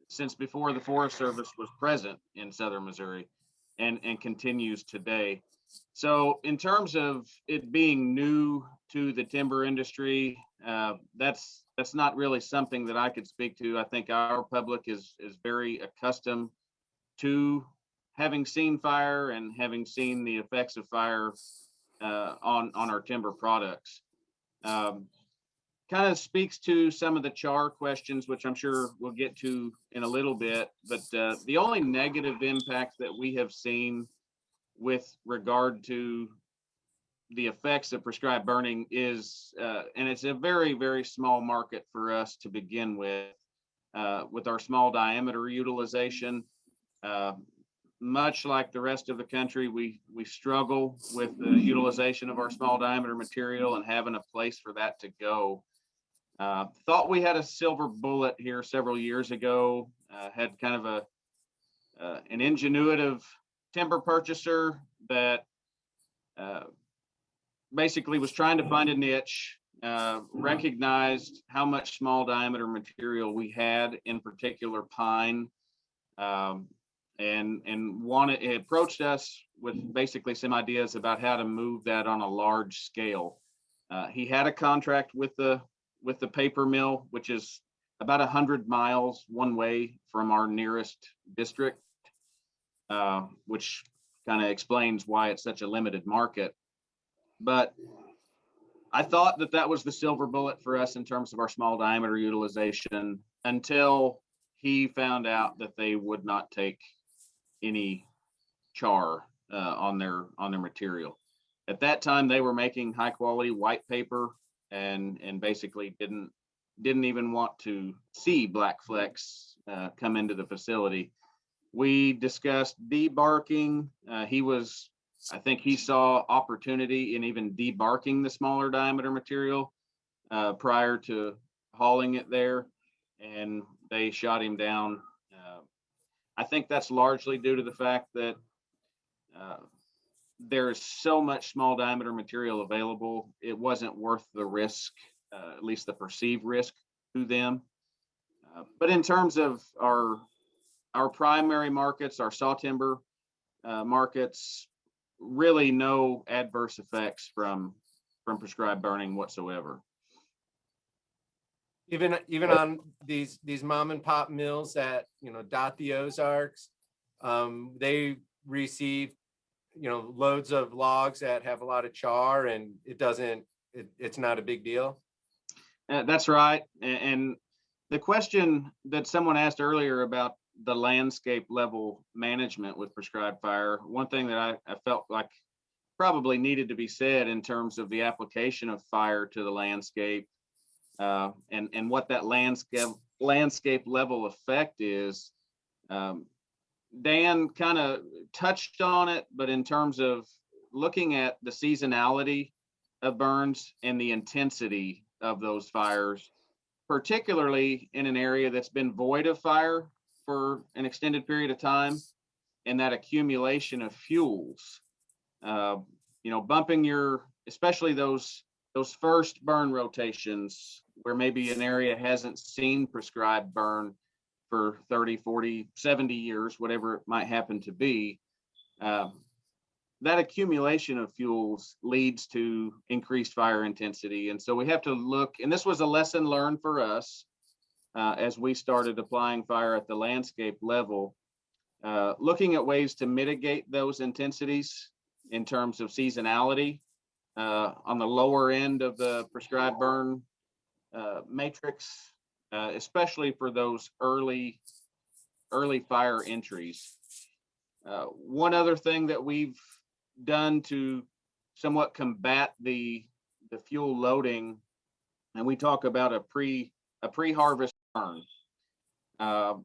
since before the Forest Service was present in southern Missouri, and continues today. So in terms of it being new to the timber industry, that's not really something that I could speak to. I think our public is very accustomed to having seen fire and having seen the effects of fire on our timber products. Kind of speaks to some of the char questions, which I'm sure we'll get to in a little bit. But the only negative impact that we have seen with regard to the effects of prescribed burning is, and it's a very, very small market for us to begin with our small diameter utilization. Much like the rest of the country, we struggle with the utilization of our small diameter material and having a place for that to go. Thought we had a silver bullet here several years ago. Had kind of an ingenuitive timber purchaser that basically was trying to find a niche, recognized how much small diameter material we had, in particular pine, and it approached us with basically some ideas about how to move that on a large scale. He had a contract with the paper mill, which is about 100 miles one way from our nearest district, which kind of explains why it's such a limited market. But I thought that was the silver bullet for us in terms of our small diameter utilization, until he found out that they would not take any char on their material. At that time, they were making high quality white paper and basically didn't even want to see black flecks come into the facility. We discussed debarking. I think he saw opportunity in even debarking the smaller diameter material prior to hauling it there, and they shot him down. I think that's largely due to the fact that there's so much small diameter material available. It wasn't worth the risk, at least the perceived risk to them. But in terms of our primary markets, our saw timber markets, really no adverse effects from prescribed burning whatsoever. Even on these mom and pop mills that dot the Ozarks, they receive, loads of logs that have a lot of char and it's not a big deal? That's right. And the question that someone asked earlier about the landscape level management with prescribed fire, one thing that I felt like probably needed to be said in terms of the application of fire to the landscape, and what that landscape level effect is. Dan kind of touched on it, but in terms of looking at the seasonality of burns and the intensity of those fires, particularly in an area that's been void of fire for an extended period of time, and that accumulation of fuels, bumping especially those first burn rotations where maybe an area hasn't seen prescribed burn for 30, 40, 70 years, whatever it might happen to be. That accumulation of fuels leads to increased fire intensity. And so we have to look, and this was a lesson learned for us as we started applying fire at the landscape level, looking at ways to mitigate those intensities in terms of seasonality on the lower end of the prescribed burn matrix, especially for those early fire entries. One other thing that we've done to somewhat combat the fuel loading, and we talk about a pre-harvest burn. Our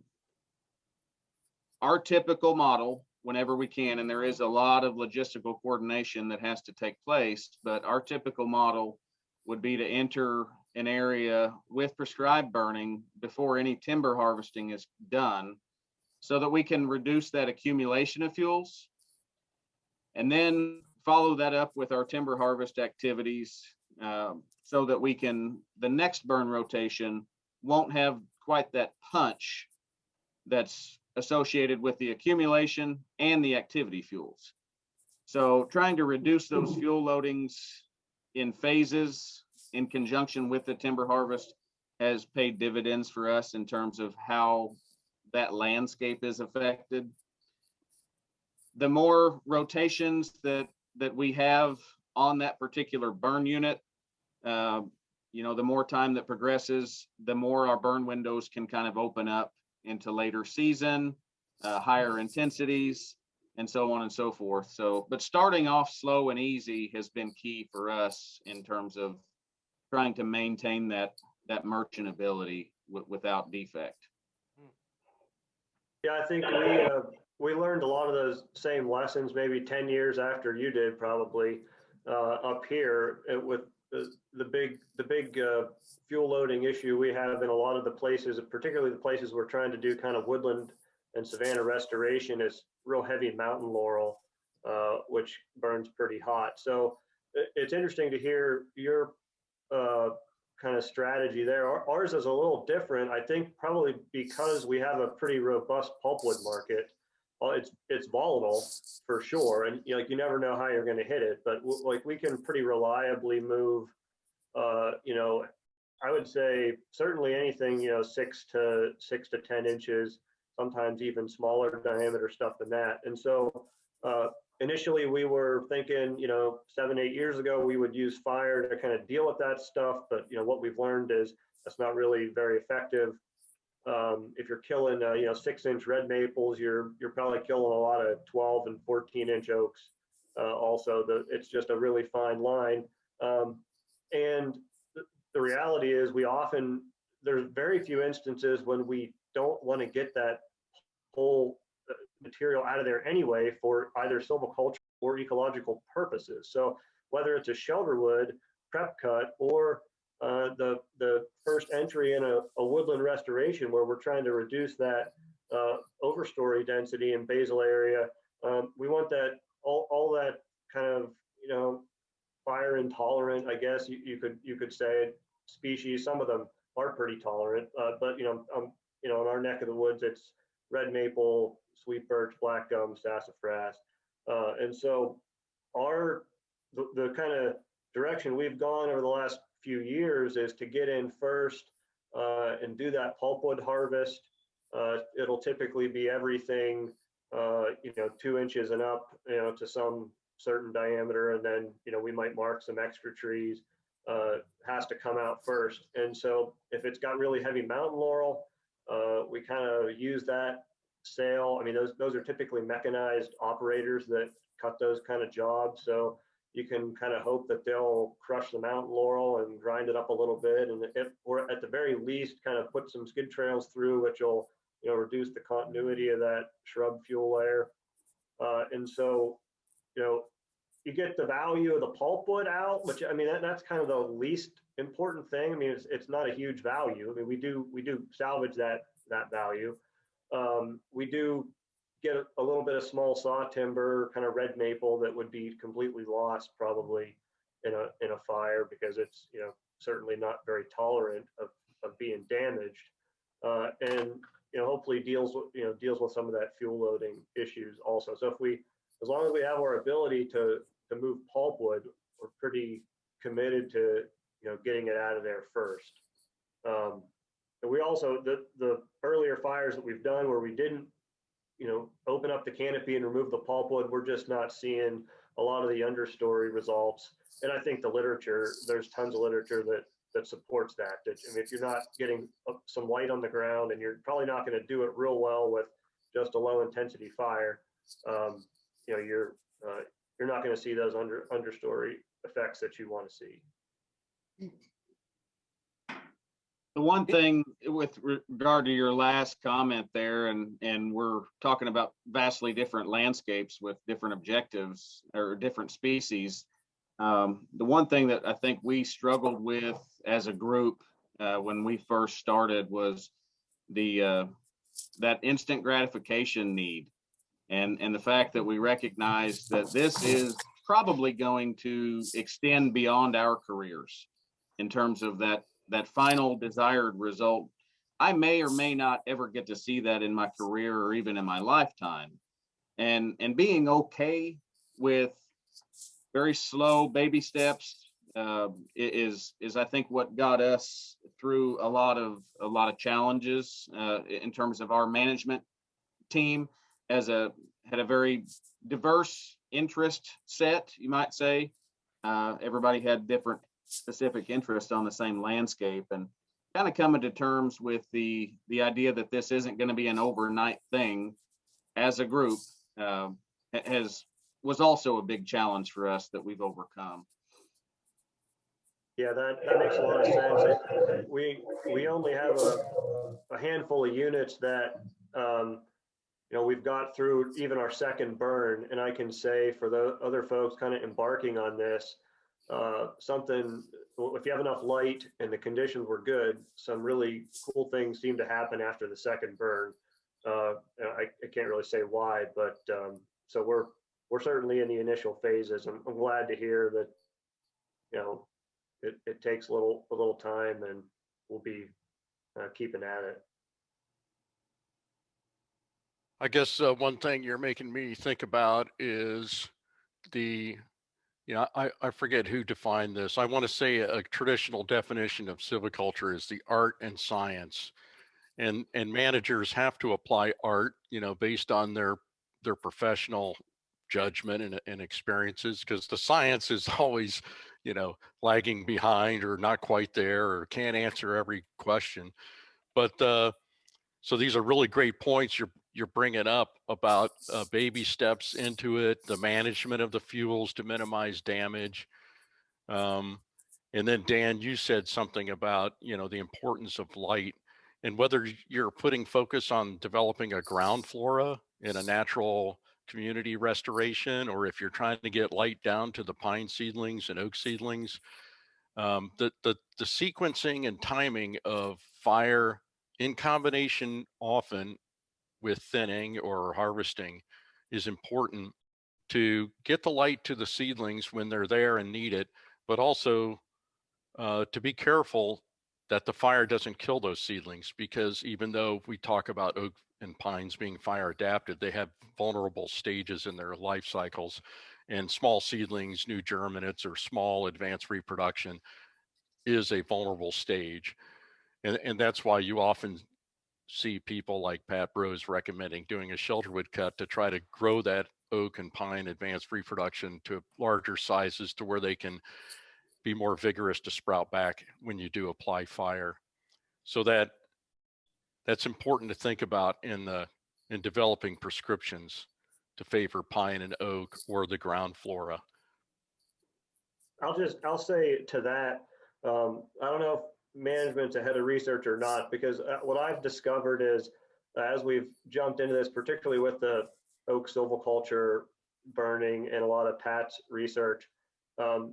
typical model, whenever we can, and there is a lot of logistical coordination that has to take place, but our typical model would be to enter an area with prescribed burning before any timber harvesting is done, so that we can reduce that accumulation of fuels, and then follow that up with our timber harvest activities, so that the next burn rotation won't have quite that punch that's associated with the accumulation and the activity fuels. So trying to reduce those fuel loadings in phases in conjunction with the timber harvest has paid dividends for us in terms of how that landscape is affected. The more rotations that we have on that particular burn unit, the more time that progresses, the more our burn windows can kind of open up into later season, higher intensities, and so on and so forth. So, but starting off slow and easy has been key for us in terms of trying to maintain that merchantability without defect. Yeah, I think we learned a lot of those same lessons maybe 10 years after you did, probably up here with the big fuel loading issue we have in a lot of the places, particularly the places we're trying to do kind of woodland and savanna restoration, is real heavy mountain laurel, which burns pretty hot. So it's interesting to hear your kind of strategy there. Ours is a little different, I think, probably because we have a pretty robust pulpwood market. It's volatile for sure, and you never know how you're going to hit it. But we can pretty reliably move. I would say certainly anything 6 to 10 inches, sometimes even smaller diameter stuff than that. And so initially we were thinking, 7, 8 years ago, we would use fire to kind of deal with that stuff. But what we've learned is that's not really very effective. If you're killing 6-inch red maples, you're probably killing a lot of 12 and 14-inch oaks. Also, it's just a really fine line. And the reality is there's very few instances when we don't want to get that whole material out of there anyway for either silviculture or ecological purposes. So whether it's a shelter wood, prep cut, or the first entry in a woodland restoration where we're trying to reduce that overstory density in basal area, we want that all that kind of fire intolerant, I guess you could say, species. Some of them are pretty tolerant, but in our neck of the woods, it's red maple, sweet birch, black gum, sassafras, and so the kind of direction we've gone over the last few years is to get in first and do that pulpwood harvest. It'll typically be everything 2 inches and up, to some certain diameter, and then, we might mark some extra trees, has to come out first. And so if it's got really heavy mountain laurel, we kind of use that sale. I mean, those are typically mechanized operators that cut those kind of jobs. So you can kind of hope that they'll crush the mountain laurel and grind it up a little bit, and or at the very least, kind of put some skid trails through, which will, reduce the continuity of that shrub fuel layer. And so, you get the value of the pulpwood out, which, I mean, that's kind of the least important thing. I mean, it's not a huge value. I mean, we do salvage that value. We do get a little bit of small saw timber, kind of red maple, that would be completely lost probably in a fire, because it's, certainly not very tolerant of being damaged, and hopefully deals with some of that fuel loading issues also. So as long as we have our ability to move pulpwood, we're pretty committed to getting it out of there first. And we also, the earlier fires that we've done where we didn't open up the canopy and remove the pulpwood, we're just not seeing a lot of the understory results. And I think the literature, there's tons of literature that supports that. I mean, if you're not getting some light on the ground, and you're probably not going to do it real well with just a low intensity fire, you're not going to see those understory effects that you want to see. The one thing with regard to your last comment there, and we're talking about vastly different landscapes with different objectives or different species. The one thing that I think we struggled with as a group when we first started was that instant gratification need, and the fact that we recognize that this is probably going to extend beyond our careers in terms of that final desired result. I may or may not ever get to see that in my career or even in my lifetime. And being okay with very slow baby steps is I think what got us through a lot of challenges in terms of our management team. Had a very diverse interest set, you might say. Everybody had different specific interests on the same landscape, and kind of coming to terms with the idea that this isn't going to be an overnight thing as a group was also a big challenge for us that we've overcome. Yeah, that makes a lot of sense. We only have a handful of units that we've got through even our second burn, and I can say for the other folks kind of embarking on this, if you have enough light and the conditions were good, some really cool things seem to happen after the second burn. I can't really say why, but so we're certainly in the initial phases. I'm glad to hear that it takes a little time, and we'll be keeping at it. I guess one thing you're making me think about is I forget who defined this. I want to say a traditional definition of silviculture is the art and science, and managers have to apply art, based on their professional judgment and experiences, because the science is always, lagging behind or not quite there or can't answer every question. But so these are really great points you're bringing up about baby steps into it, the management of the fuels to minimize damage. And then Dan, you said something about, the importance of light, and whether you're putting focus on developing a ground flora in a natural community restoration, or if you're trying to get light down to the pine seedlings and oak seedlings, the sequencing and timing of fire in combination often with thinning or harvesting is important to get the light to the seedlings when they're there and need it, but also to be careful that the fire doesn't kill those seedlings, because even though we talk about oak and pines being fire adapted, they have vulnerable stages in their life cycles, and small seedlings, new germinates, or small advanced reproduction is a vulnerable stage. And that's why you often see people like Pat Rose recommending doing a shelterwood cut to try to grow that oak and pine advanced reproduction to larger sizes to where they can be more vigorous to sprout back when you do apply fire. So that's important to think about in developing prescriptions to favor pine and oak or the ground flora. I'll say to that, I don't know if management's ahead of research or not, because what I've discovered is as we've jumped into this, particularly with the oak silviculture burning and a lot of Pat's research,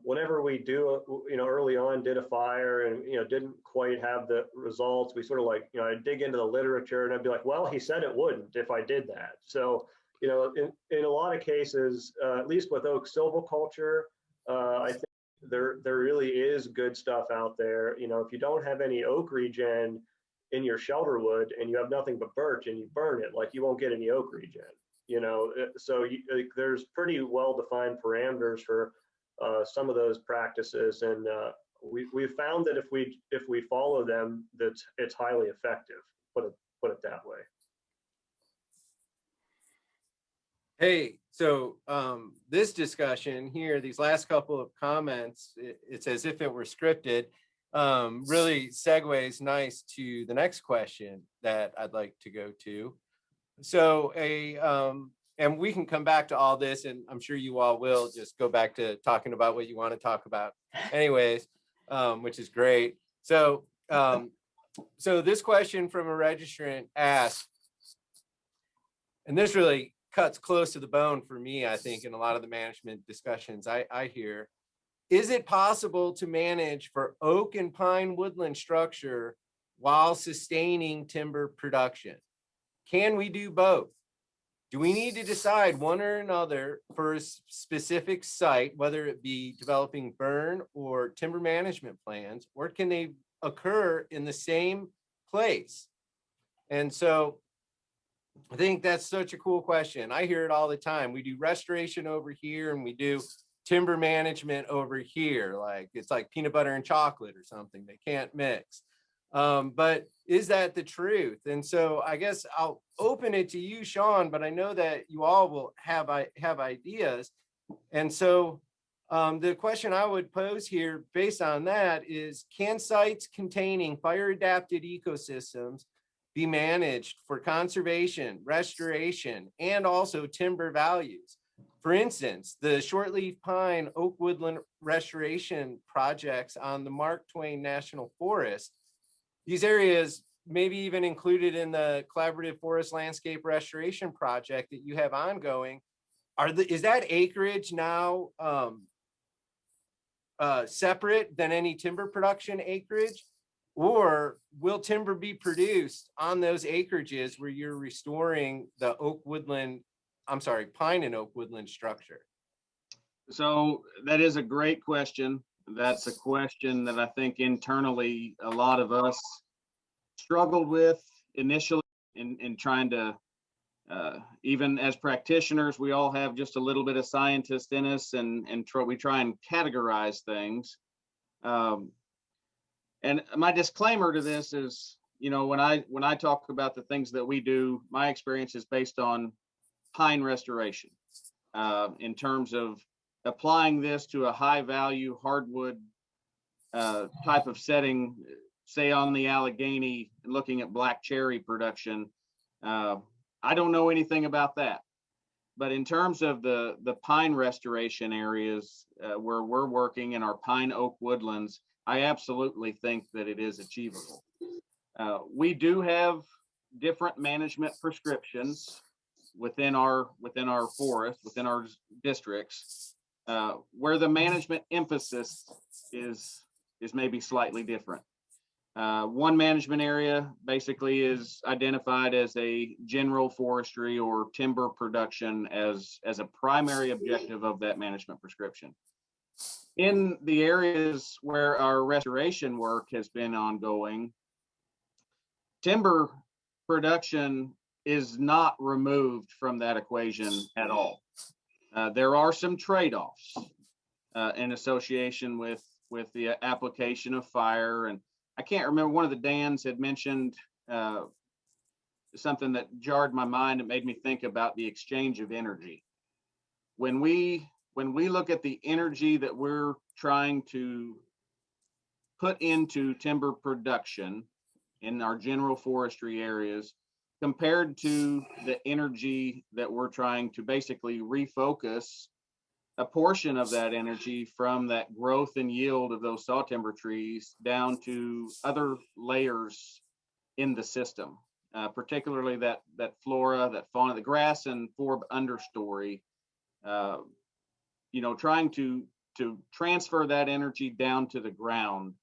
whenever we do, early on did a fire and, didn't quite have the results, we sort of like, I'd dig into the literature and I'd be like, well, he said it wouldn't if I did that. So, in a lot of cases, at least with oak silviculture, I think there really is good stuff out there. If you don't have any oak regen in your shelter wood and you have nothing but birch and you burn it, like, you won't get any oak regen. So there's pretty well-defined parameters for some of those practices, and we've found that if we follow them, that it's highly effective. Put it that way. Hey, so this discussion here, these last couple of comments, it's as if it were scripted, really segues nice to the next question that I'd like to go to. So and we can come back to all this, and I'm sure you all will just go back to talking about what you want to talk about anyways, which is great. So, so this question from a registrant asks, and this really cuts close to the bone for me, I think, in a lot of the management discussions I hear. Is it possible to manage for oak and pine woodland structure while sustaining timber production? Can we do both? Do we need to decide one or another for a specific site, whether it be developing burn or timber management plans, or can they occur in the same place? And so I think that's such a cool question. I hear it all the time. We do restoration over here and we do timber management over here. Like, it's like peanut butter and chocolate or something. They can't mix. But is that the truth? And so I guess I'll open it to you, Sean, but I know that you all will have ideas. And so the question I would pose here based on that is, can sites containing fire adapted ecosystems be managed for conservation, restoration, and also timber values? For instance, the shortleaf pine oak woodland restoration projects on the Mark Twain National Forest, these areas maybe even included in the collaborative forest landscape restoration project that you have ongoing, is that acreage now separate than any timber production acreage? Or will timber be produced on those acreages where you're restoring the pine and oak woodland structure? So that is a great question. That's a question that I think internally a lot of us struggled with initially in trying to, even as practitioners, we all have just a little bit of scientist in us, and we try and categorize things. And my disclaimer to this is, when I talk about the things that we do, my experience is based on pine restoration, in terms of applying this to a high value hardwood type of setting, say on the Allegheny, looking at black cherry production. I don't know anything about that. But in terms of the pine restoration areas where we're working in our pine oak woodlands, I absolutely think that it is achievable. We do have different management prescriptions within our forest, within our districts, where the management emphasis is maybe slightly different. One management area basically is identified as a general forestry or timber production as a primary objective of that management prescription. In the areas where our restoration work has been ongoing, timber production is not removed from that equation at all. There are some trade-offs in association with the application of fire. And I can't remember, one of the Dans had mentioned something that jarred my mind. It made me think about the exchange of energy. When we look at the energy that we're trying to put into timber production in our general forestry areas, compared to the energy that we're trying to basically refocus a portion of that energy from that growth and yield of those sawtimber trees down to other layers in the system, particularly that flora, that fauna, the grass and forb understory. Trying to transfer that energy down to the ground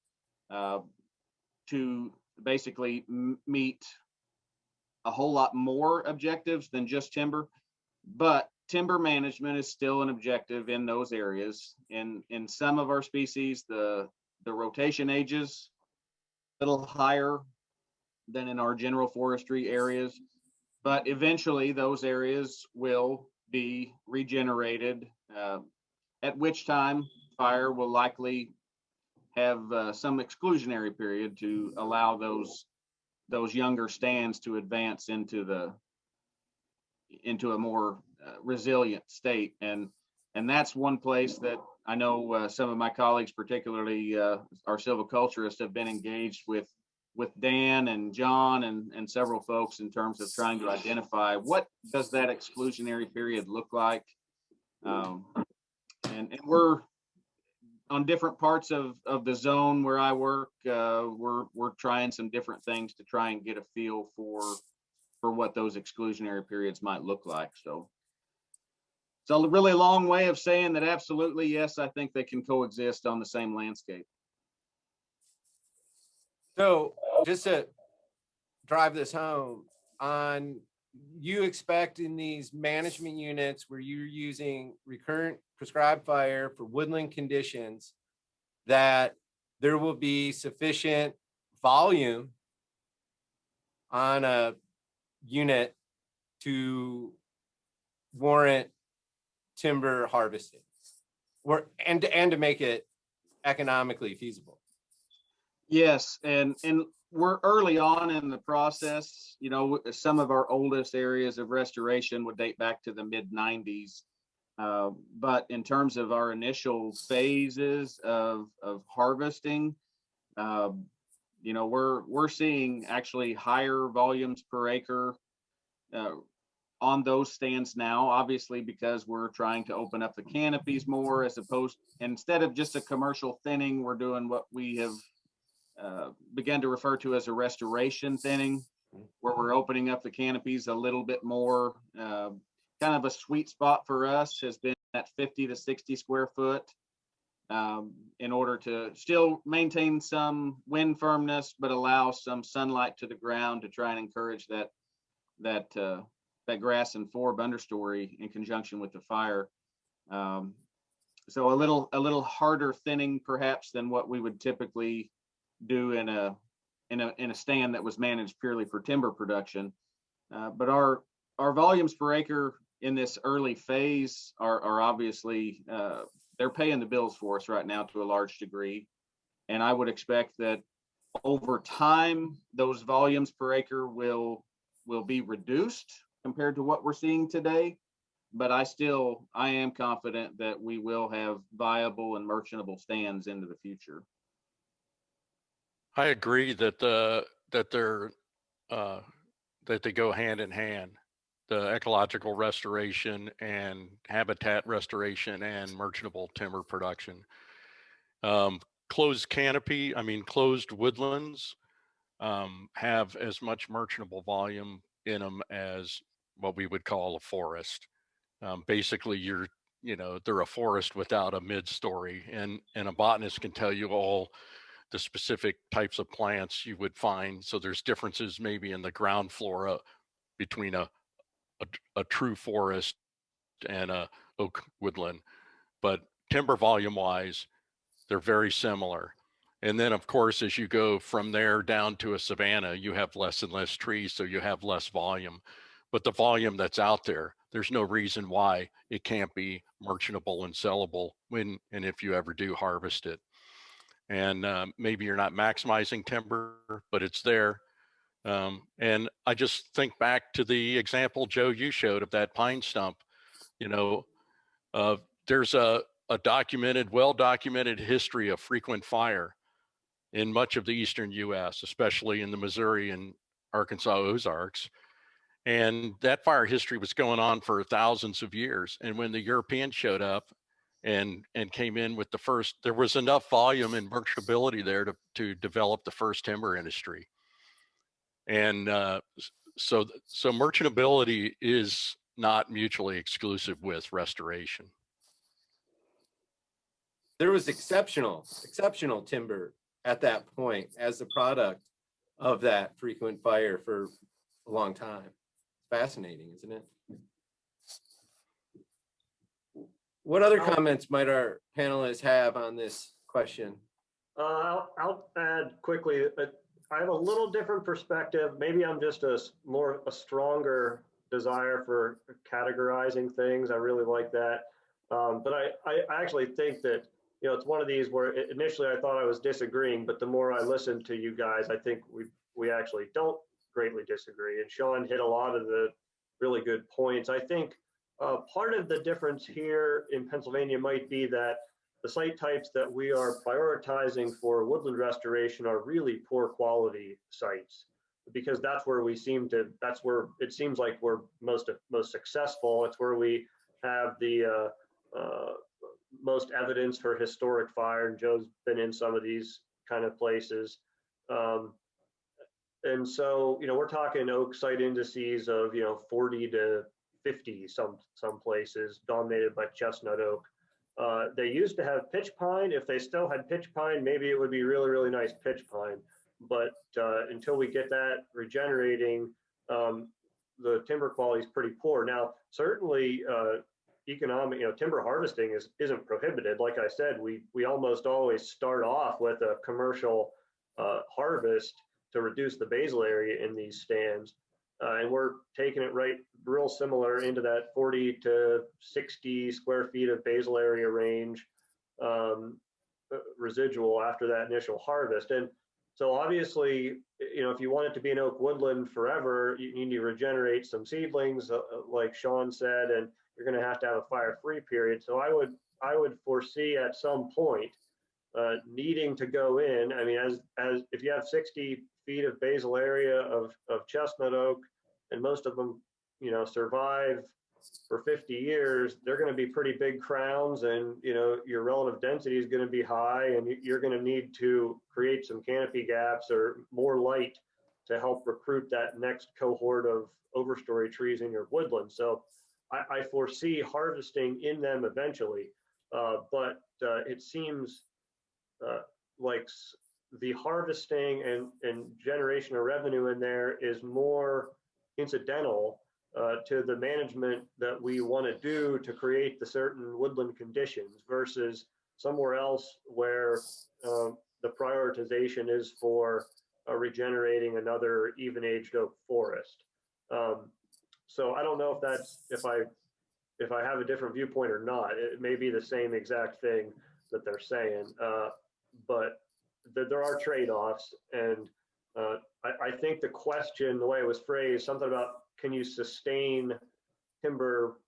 to basically meet a whole lot more objectives than just timber, but timber management is still an objective in those areas. In some of our species, the rotation ages a little higher than in our general forestry areas, but eventually those areas will be regenerated, at which time fire will likely have some exclusionary period to allow those younger stands to advance into a more resilient state. And that's one place that I know some of my colleagues, particularly our silviculturists, have been engaged with Dan and John and several folks in terms of trying to identify what does that exclusionary period look like. And we're on different parts of the zone where I work. We're trying some different things to try and get a feel for what those exclusionary periods might look like. So it's a really long way of saying that absolutely, yes, I think they can coexist on the same landscape. So just to drive this home, you expect in these management units where you're using recurrent prescribed fire for woodland conditions that there will be sufficient volume on a unit to warrant timber harvesting, and to make it economically feasible. Yes, and we're early on in the process. Some of our oldest areas of restoration would date back to the mid 90s. But in terms of our initial phases of harvesting, we're seeing actually higher volumes per acre on those stands now, obviously, because we're trying to open up the canopies more, as opposed, instead of just a commercial thinning, we're doing what we have began to refer to as a restoration thinning, where we're opening up the canopies a little bit more. Kind of a sweet spot for us has been at 50 to 60 square foot, in order to still maintain some wind firmness, but allow some sunlight to the ground to try and encourage that grass and forb understory in conjunction with the fire. So a little harder thinning perhaps than what we would typically do in a stand that was managed purely for timber production. But our volumes per acre in this early phase are obviously they're paying the bills for us right now to a large degree. And I would expect that over time, those volumes per acre will be reduced compared to what we're seeing today. But I am confident that we will have viable and merchantable stands into the future. I agree that they go hand in hand, the ecological restoration and habitat restoration and merchantable timber production. Closed woodlands have as much merchantable volume in them as what we would call a forest. Basically, they're a forest without a mid-story, and a botanist can tell you all the specific types of plants you would find. So there's differences maybe in the ground flora between a true forest and a oak woodland, but timber volume wise, they're very similar. And then of course, as you go from there down to a savanna, you have less and less trees, so you have less volume. But the volume that's out there, there's no reason why it can't be merchantable and sellable when and if you ever do harvest it. And maybe you're not maximizing timber, but it's there. And I just think back to the example, Joe, you showed of that pine stump. You know, there's a documented, well-documented history of frequent fire in much of the eastern U.S., especially in the Missouri and Arkansas Ozarks. And that fire history was going on for thousands of years. And when the Europeans showed up and came in with the first, there was enough volume and merchantability there to develop the first timber industry. And so merchantability is not mutually exclusive with restoration. There was exceptional timber at that point as the product of that frequent fire for a long time. Fascinating, isn't it? What other comments might our panelists have on this question? I'll add quickly. I have a little different perspective. Maybe I'm just a stronger desire for categorizing things. I really like that. But I actually think that, you know, it's one of these where initially I thought I was disagreeing, but the more I listen to you guys, I think we actually don't greatly disagree. And Sean hit a lot of the really good points. I think part of the difference here in Pennsylvania might be that the site types that we are prioritizing for woodland restoration are really poor quality sites, because that's where it seems like we're most successful. It's where we have the most evidence for historic fire, and Joe's been in some of these kind of places. And so, you know, we're talking oak site indices of, you know, 40 to 50, some places, dominated by chestnut oak. They used to have pitch pine. If they still had pitch pine, maybe it would be really, really nice pitch pine. But until we get that regenerating, the timber quality is pretty poor. Now, certainly economic, you know, timber harvesting isn't prohibited. Like I said, we almost always start off with a commercial harvest to reduce the basal area in these stands. And we're taking it right real similar into that 40 to 60 square feet of basal area range residual after that initial harvest. And so obviously, you know, if you want it to be an oak woodland forever, you need to regenerate some seedlings, like Sean said, and you're going to have a fire-free period. So I would foresee at some point needing to go in. I mean, as if you have 60 feet of basal area of chestnut oak, and most of them, you know, survive for 50 years, they're going to be pretty big crowns, and, you know, your relative density is going to be high, and you're going to need to create some canopy gaps or more light to help recruit that next cohort of overstory trees in your woodland. So I foresee harvesting in them eventually, but it seems like the harvesting and generation of revenue in there is more incidental to the management that we want to do to create the certain woodland conditions, versus somewhere else where the prioritization is for regenerating another even-aged oak forest. So I don't know if I have a different viewpoint or not. It may be the same exact thing that they're saying, but there are trade-offs, and I think the question, the way it was phrased, something about, can you sustain timber,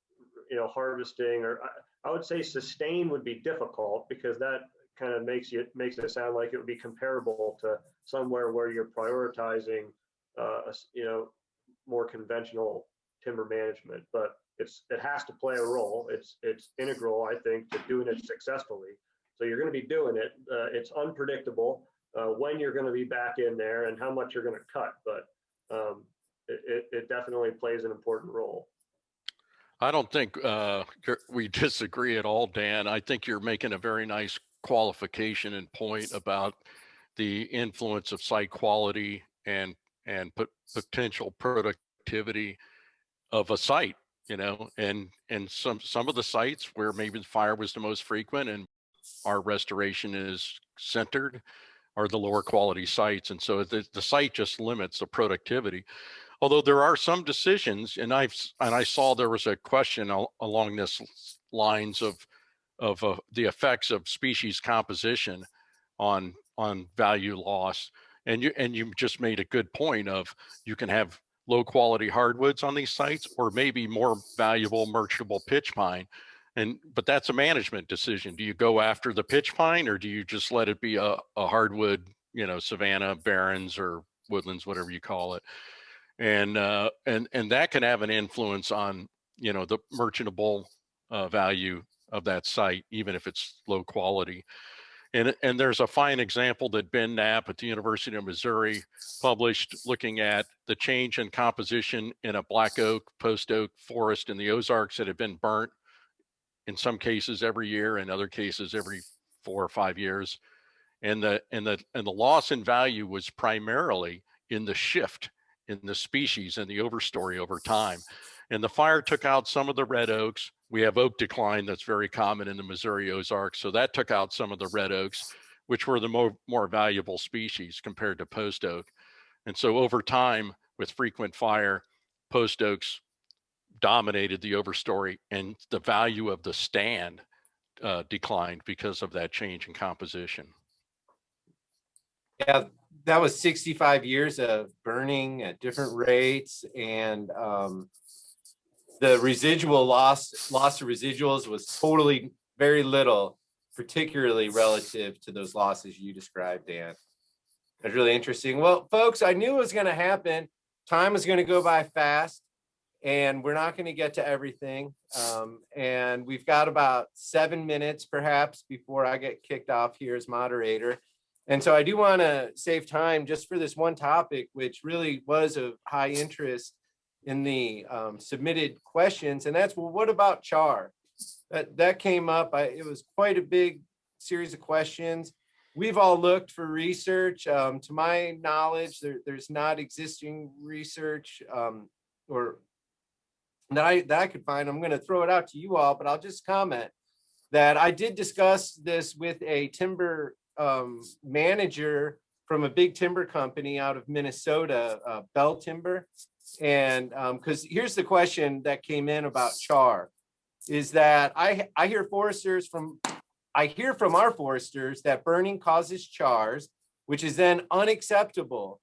you know, harvesting, or I would say sustain would be difficult, because that kind of makes it sound like it would be comparable to somewhere where you're prioritizing, you know, more conventional timber management. But it has to play a role. It's integral, I think, to doing it successfully. So you're going to be doing it. It's unpredictable when you're going to be back in there and how much you're going to cut, but it definitely plays an important role. I don't think we disagree at all, Dan. I think you're making a very nice qualification and point about the influence of site quality and potential productivity of a site, you know, and some of the sites where maybe the fire was the most frequent and our restoration is centered are the lower quality sites. And so the site just limits the productivity. Although there are some decisions, and I saw there was a question along this lines of the effects of species composition on value loss. And you just made a good point of you can have low quality hardwoods on these sites, or maybe more valuable merchantable pitch pine. But that's a management decision. Do you go after the pitch pine, or do you just let it be a hardwood, savanna, barrens, or woodlands, whatever you call it? And that can have an influence on, the merchantable value of that site, even if it's low quality. And there's a fine example that Ben Knapp at the University of Missouri published, looking at the change in composition in a black oak, post oak forest in the Ozarks that had been burnt, in some cases every year, in other cases every 4 or 5 years. And the loss in value was primarily in the shift in the species and the overstory over time. And the fire took out some of the red oaks. We have oak decline that's very common in the Missouri Ozarks. So that took out some of the red oaks, which were the more valuable species compared to post oak. And so over time, with frequent fire, post oaks dominated the overstory, and the value of the stand declined because of that change in composition. Yeah, that was 65 years of burning at different rates, and the residual loss of residuals was totally very little, particularly relative to those losses you described, Dan. That's really interesting. Well, folks, I knew it was going to happen. Time is going to go by fast, and we're not going to get to everything. And we've got about 7 minutes, perhaps, before I get kicked off here as moderator. And so I do want to save time just for this one topic, which really was of high interest in the submitted questions. And that's, well, what about char? That came up. It was quite a big series of questions. We've all looked for research. To my knowledge, there's not existing research or that I could find. I'm going to throw it out to you all, but I'll just comment that I did discuss this with a timber manager from a big timber company out of Minnesota, Bell Timber. And because here's the question that came in about char, is that I hear from our foresters that burning causes chars, which is then unacceptable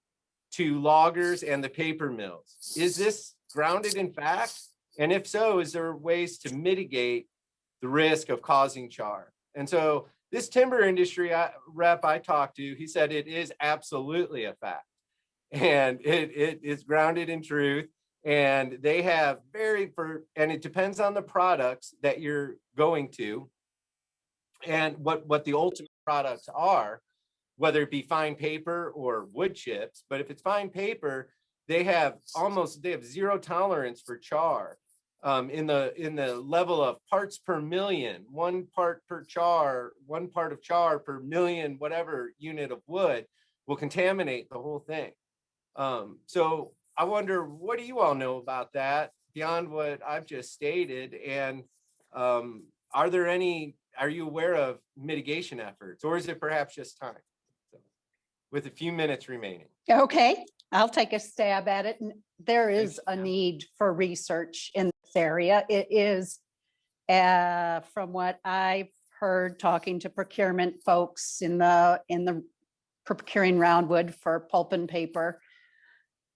to loggers and the paper mills. Is this grounded in fact? And if so, is there ways to mitigate the risk of causing char? And so this timber industry rep I talked to, he said it is absolutely a fact. And it is grounded in truth. And they have and it depends on the products that you're going to and what the ultimate products are, whether it be fine paper or wood chips. But if it's fine paper, they have zero tolerance for char. In the level of parts per million, 1 part of char per million, whatever unit of wood will contaminate the whole thing. So I wonder, what do you all know about that beyond what I've just stated? And are you aware of mitigation efforts, or is it perhaps just time? So, with a few minutes remaining. Okay, I'll take a stab at it. There is a need for research in this area. It is, from what I've heard talking to procurement folks in the procuring roundwood for pulp and paper,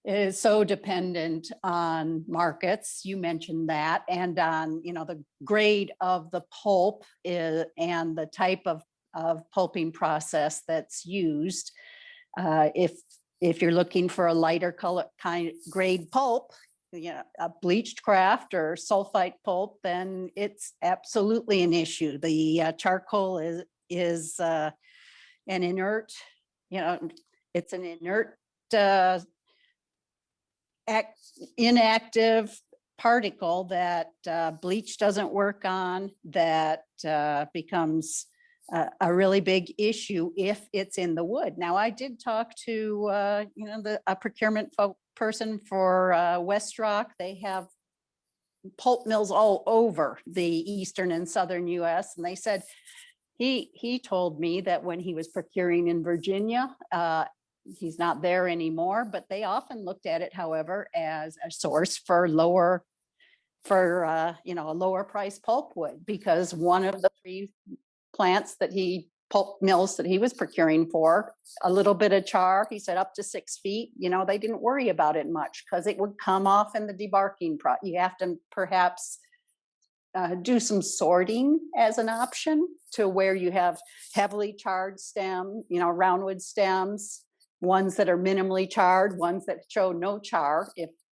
it is so dependent on markets. You mentioned that, and on the grade of the pulp and the type of pulping process that's used. If you're looking for a lighter color grade pulp, a bleached kraft or sulfite pulp, then it's absolutely an issue. The charcoal is an inert, it's an inert, inactive particle that bleach doesn't work on, that becomes a really big issue if it's in the wood. Now, I did talk to a procurement person for West Rock. They have pulp mills all over the eastern and southern U.S. And they said he told me that when he was procuring in Virginia, he's not there anymore, but they often looked at it, however, as a source for a lower price pulpwood, because one of the 3 plants that he pulp mills that he was procuring for. A little bit of char, he said up to 6 feet, they didn't worry about it much because it would come off in the debarking you have to perhaps do some sorting as an option to where you have heavily charred stem, roundwood stems, ones that are minimally charred, ones that show no char,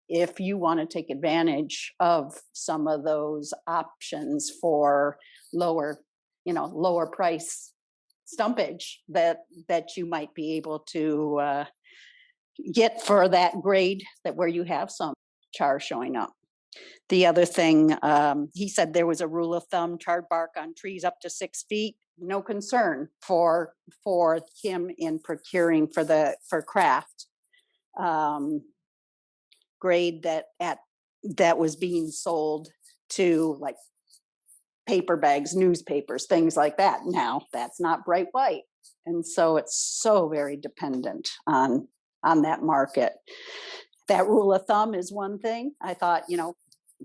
if you want to take advantage of some of those options for lower price stumpage that you might be able to get for that grade that where you have some char showing up. The other thing, he said there was a rule of thumb, charred bark on trees up to 6 feet, no concern for him in procuring for craft grade that was being sold to like paper bags, newspapers, things like that. Now that's not bright white. And so it's so very dependent on that market. That rule of thumb is one thing. I thought,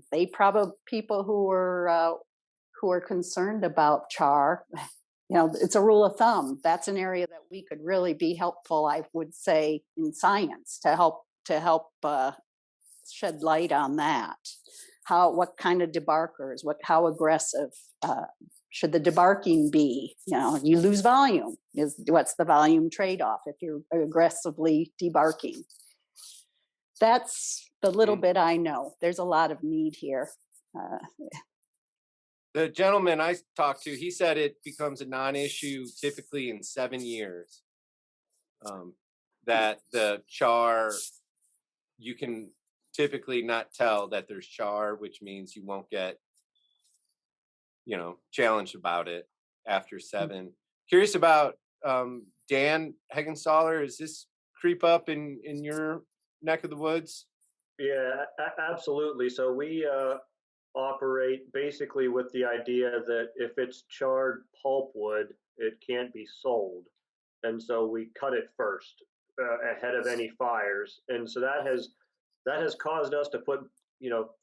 they probably people who are concerned about char, it's a rule of thumb. That's an area that we could really be helpful, I would say, in science to help shed light on that. What kind of debarkers, how aggressive should the debarking be? You lose volume. What's the volume trade-off if you're aggressively debarking? That's the little bit I know. There's a lot of need here. The gentleman I talked to, he said it becomes a non-issue typically in 7 years. That the char, you can typically not tell that there's char, which means you won't get, challenged about it after 7. Curious about Dan Heggenstaller. Is this creep up in your neck of the woods? Yeah, absolutely. So we operate basically with the idea that if it's charred pulpwood, it can't be sold. And so we cut it first ahead of any fires. And so that has caused us to put,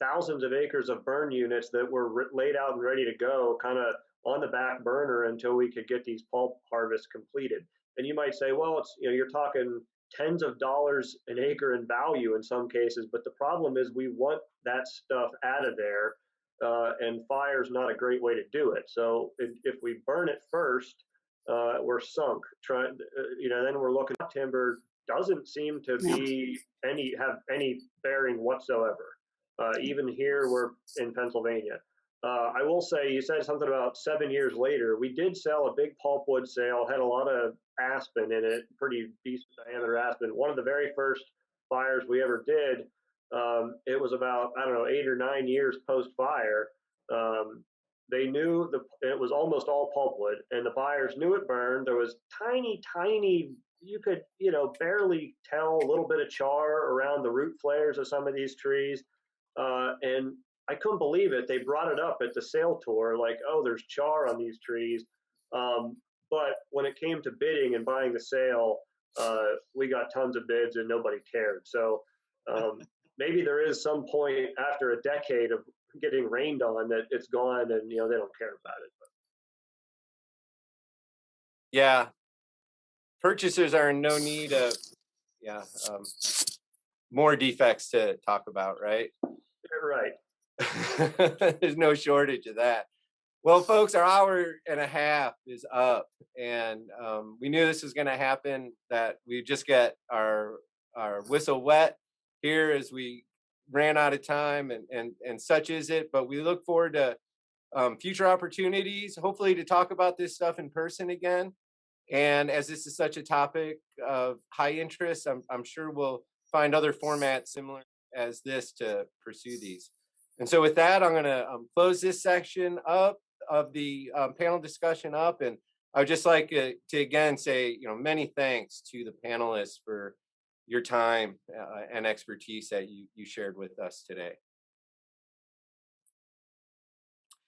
thousands of acres of burn units that were laid out and ready to go kind of on the back burner until we could get these pulp harvests completed. And you might say, well, it's, you're talking tens of dollars an acre in value in some cases, but the problem is we want that stuff out of there, and fire's not a great way to do it. So if we burn it first, we're sunk. Then we're looking at timber doesn't seem to be have any bearing whatsoever. Even here, we're in Pennsylvania. I will say, you said something about 7 years later. We did sell a big pulpwood sale, had a lot of aspen in it, pretty decent diameter aspen. One of the very first fires we ever did, it was about, 8 or 9 years post-fire. They knew it was almost all pulpwood, and the buyers knew it burned. There was tiny, you could, barely tell a little bit of char around the root flares of some of these trees. And I couldn't believe it. They brought it up at the sale tour, like, oh, there's char on these trees. But when it came to bidding and buying the sale, we got tons of bids and nobody cared. So maybe there is some point after a decade of getting rained on that it's gone and, they don't care about it. But. Yeah. Purchasers are in no need of, more defects to talk about, right? Right. There's no shortage of that. Well, folks, our hour and a half is up, and we knew this was going to happen, that we just get our whistle wet here as we ran out of time, and such is it. But we look forward to future opportunities, hopefully to talk about this stuff in person again. And as this is such a topic of high interest, I'm sure we'll find other formats similar as this to pursue these. And so with that, I'm going to close this section up of the panel discussion up. And I would just like to again say, many thanks to the panelists for your time and expertise that you shared with us today.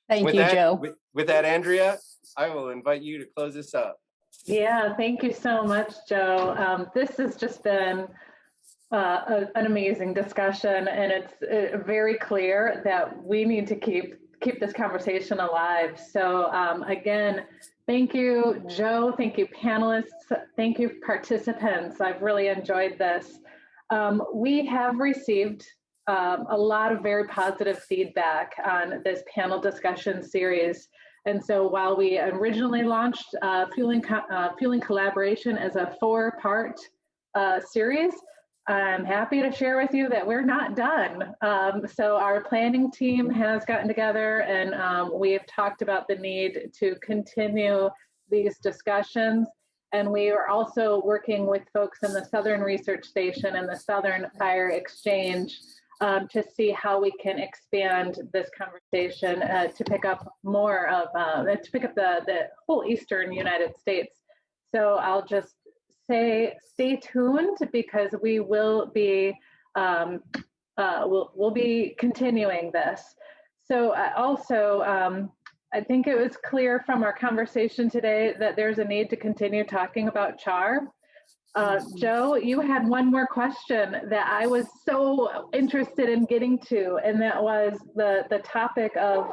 Thank you, Joe. With that, Andrea, I will invite you to close this up. Yeah, thank you so much, Joe. This has just been an amazing discussion, and it's very clear that we need to keep this conversation alive. So again, Thank you, Joe. Thank you, panelists. Thank you, participants. I've really enjoyed this. We have received a lot of very positive feedback on this panel discussion series. And so while we originally launched Fueling Collaboration as a 4-part series, I'm happy to share with you that we're not done. So our planning team has gotten together and we have talked about the need to continue these discussions. And we are also working with folks in the Southern Research Station and the Southern Fire Exchange to see how we can expand this conversation to pick up more of, the whole Eastern United States. So I'll just say stay tuned because we will be we'll be continuing this. So also I think it was clear from our conversation today that there's a need to continue talking about char. Joe, you had one more question that I was so interested in getting to, and that was the topic of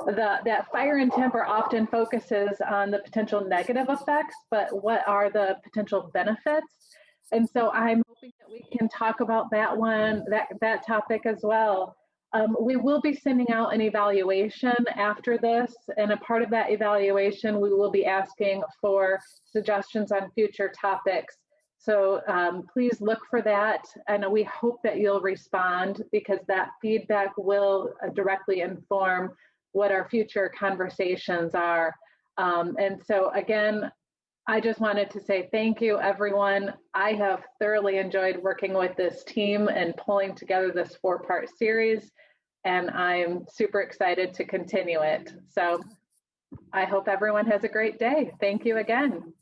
that fire and timber often focuses on the potential negative effects, but what are the potential benefits? And so I'm hoping that we can talk about that one, that topic as well. We will be sending out an evaluation after this, and a part of that evaluation, we will be asking for suggestions on future topics. So please look for that, and we hope that you'll respond because that feedback will directly inform what our future conversations are. And so again, I just wanted to say thank you, everyone. I have thoroughly enjoyed working with this team and pulling together this 4-part series, and I'm super excited to continue it. So I hope everyone has a great day. Thank you again.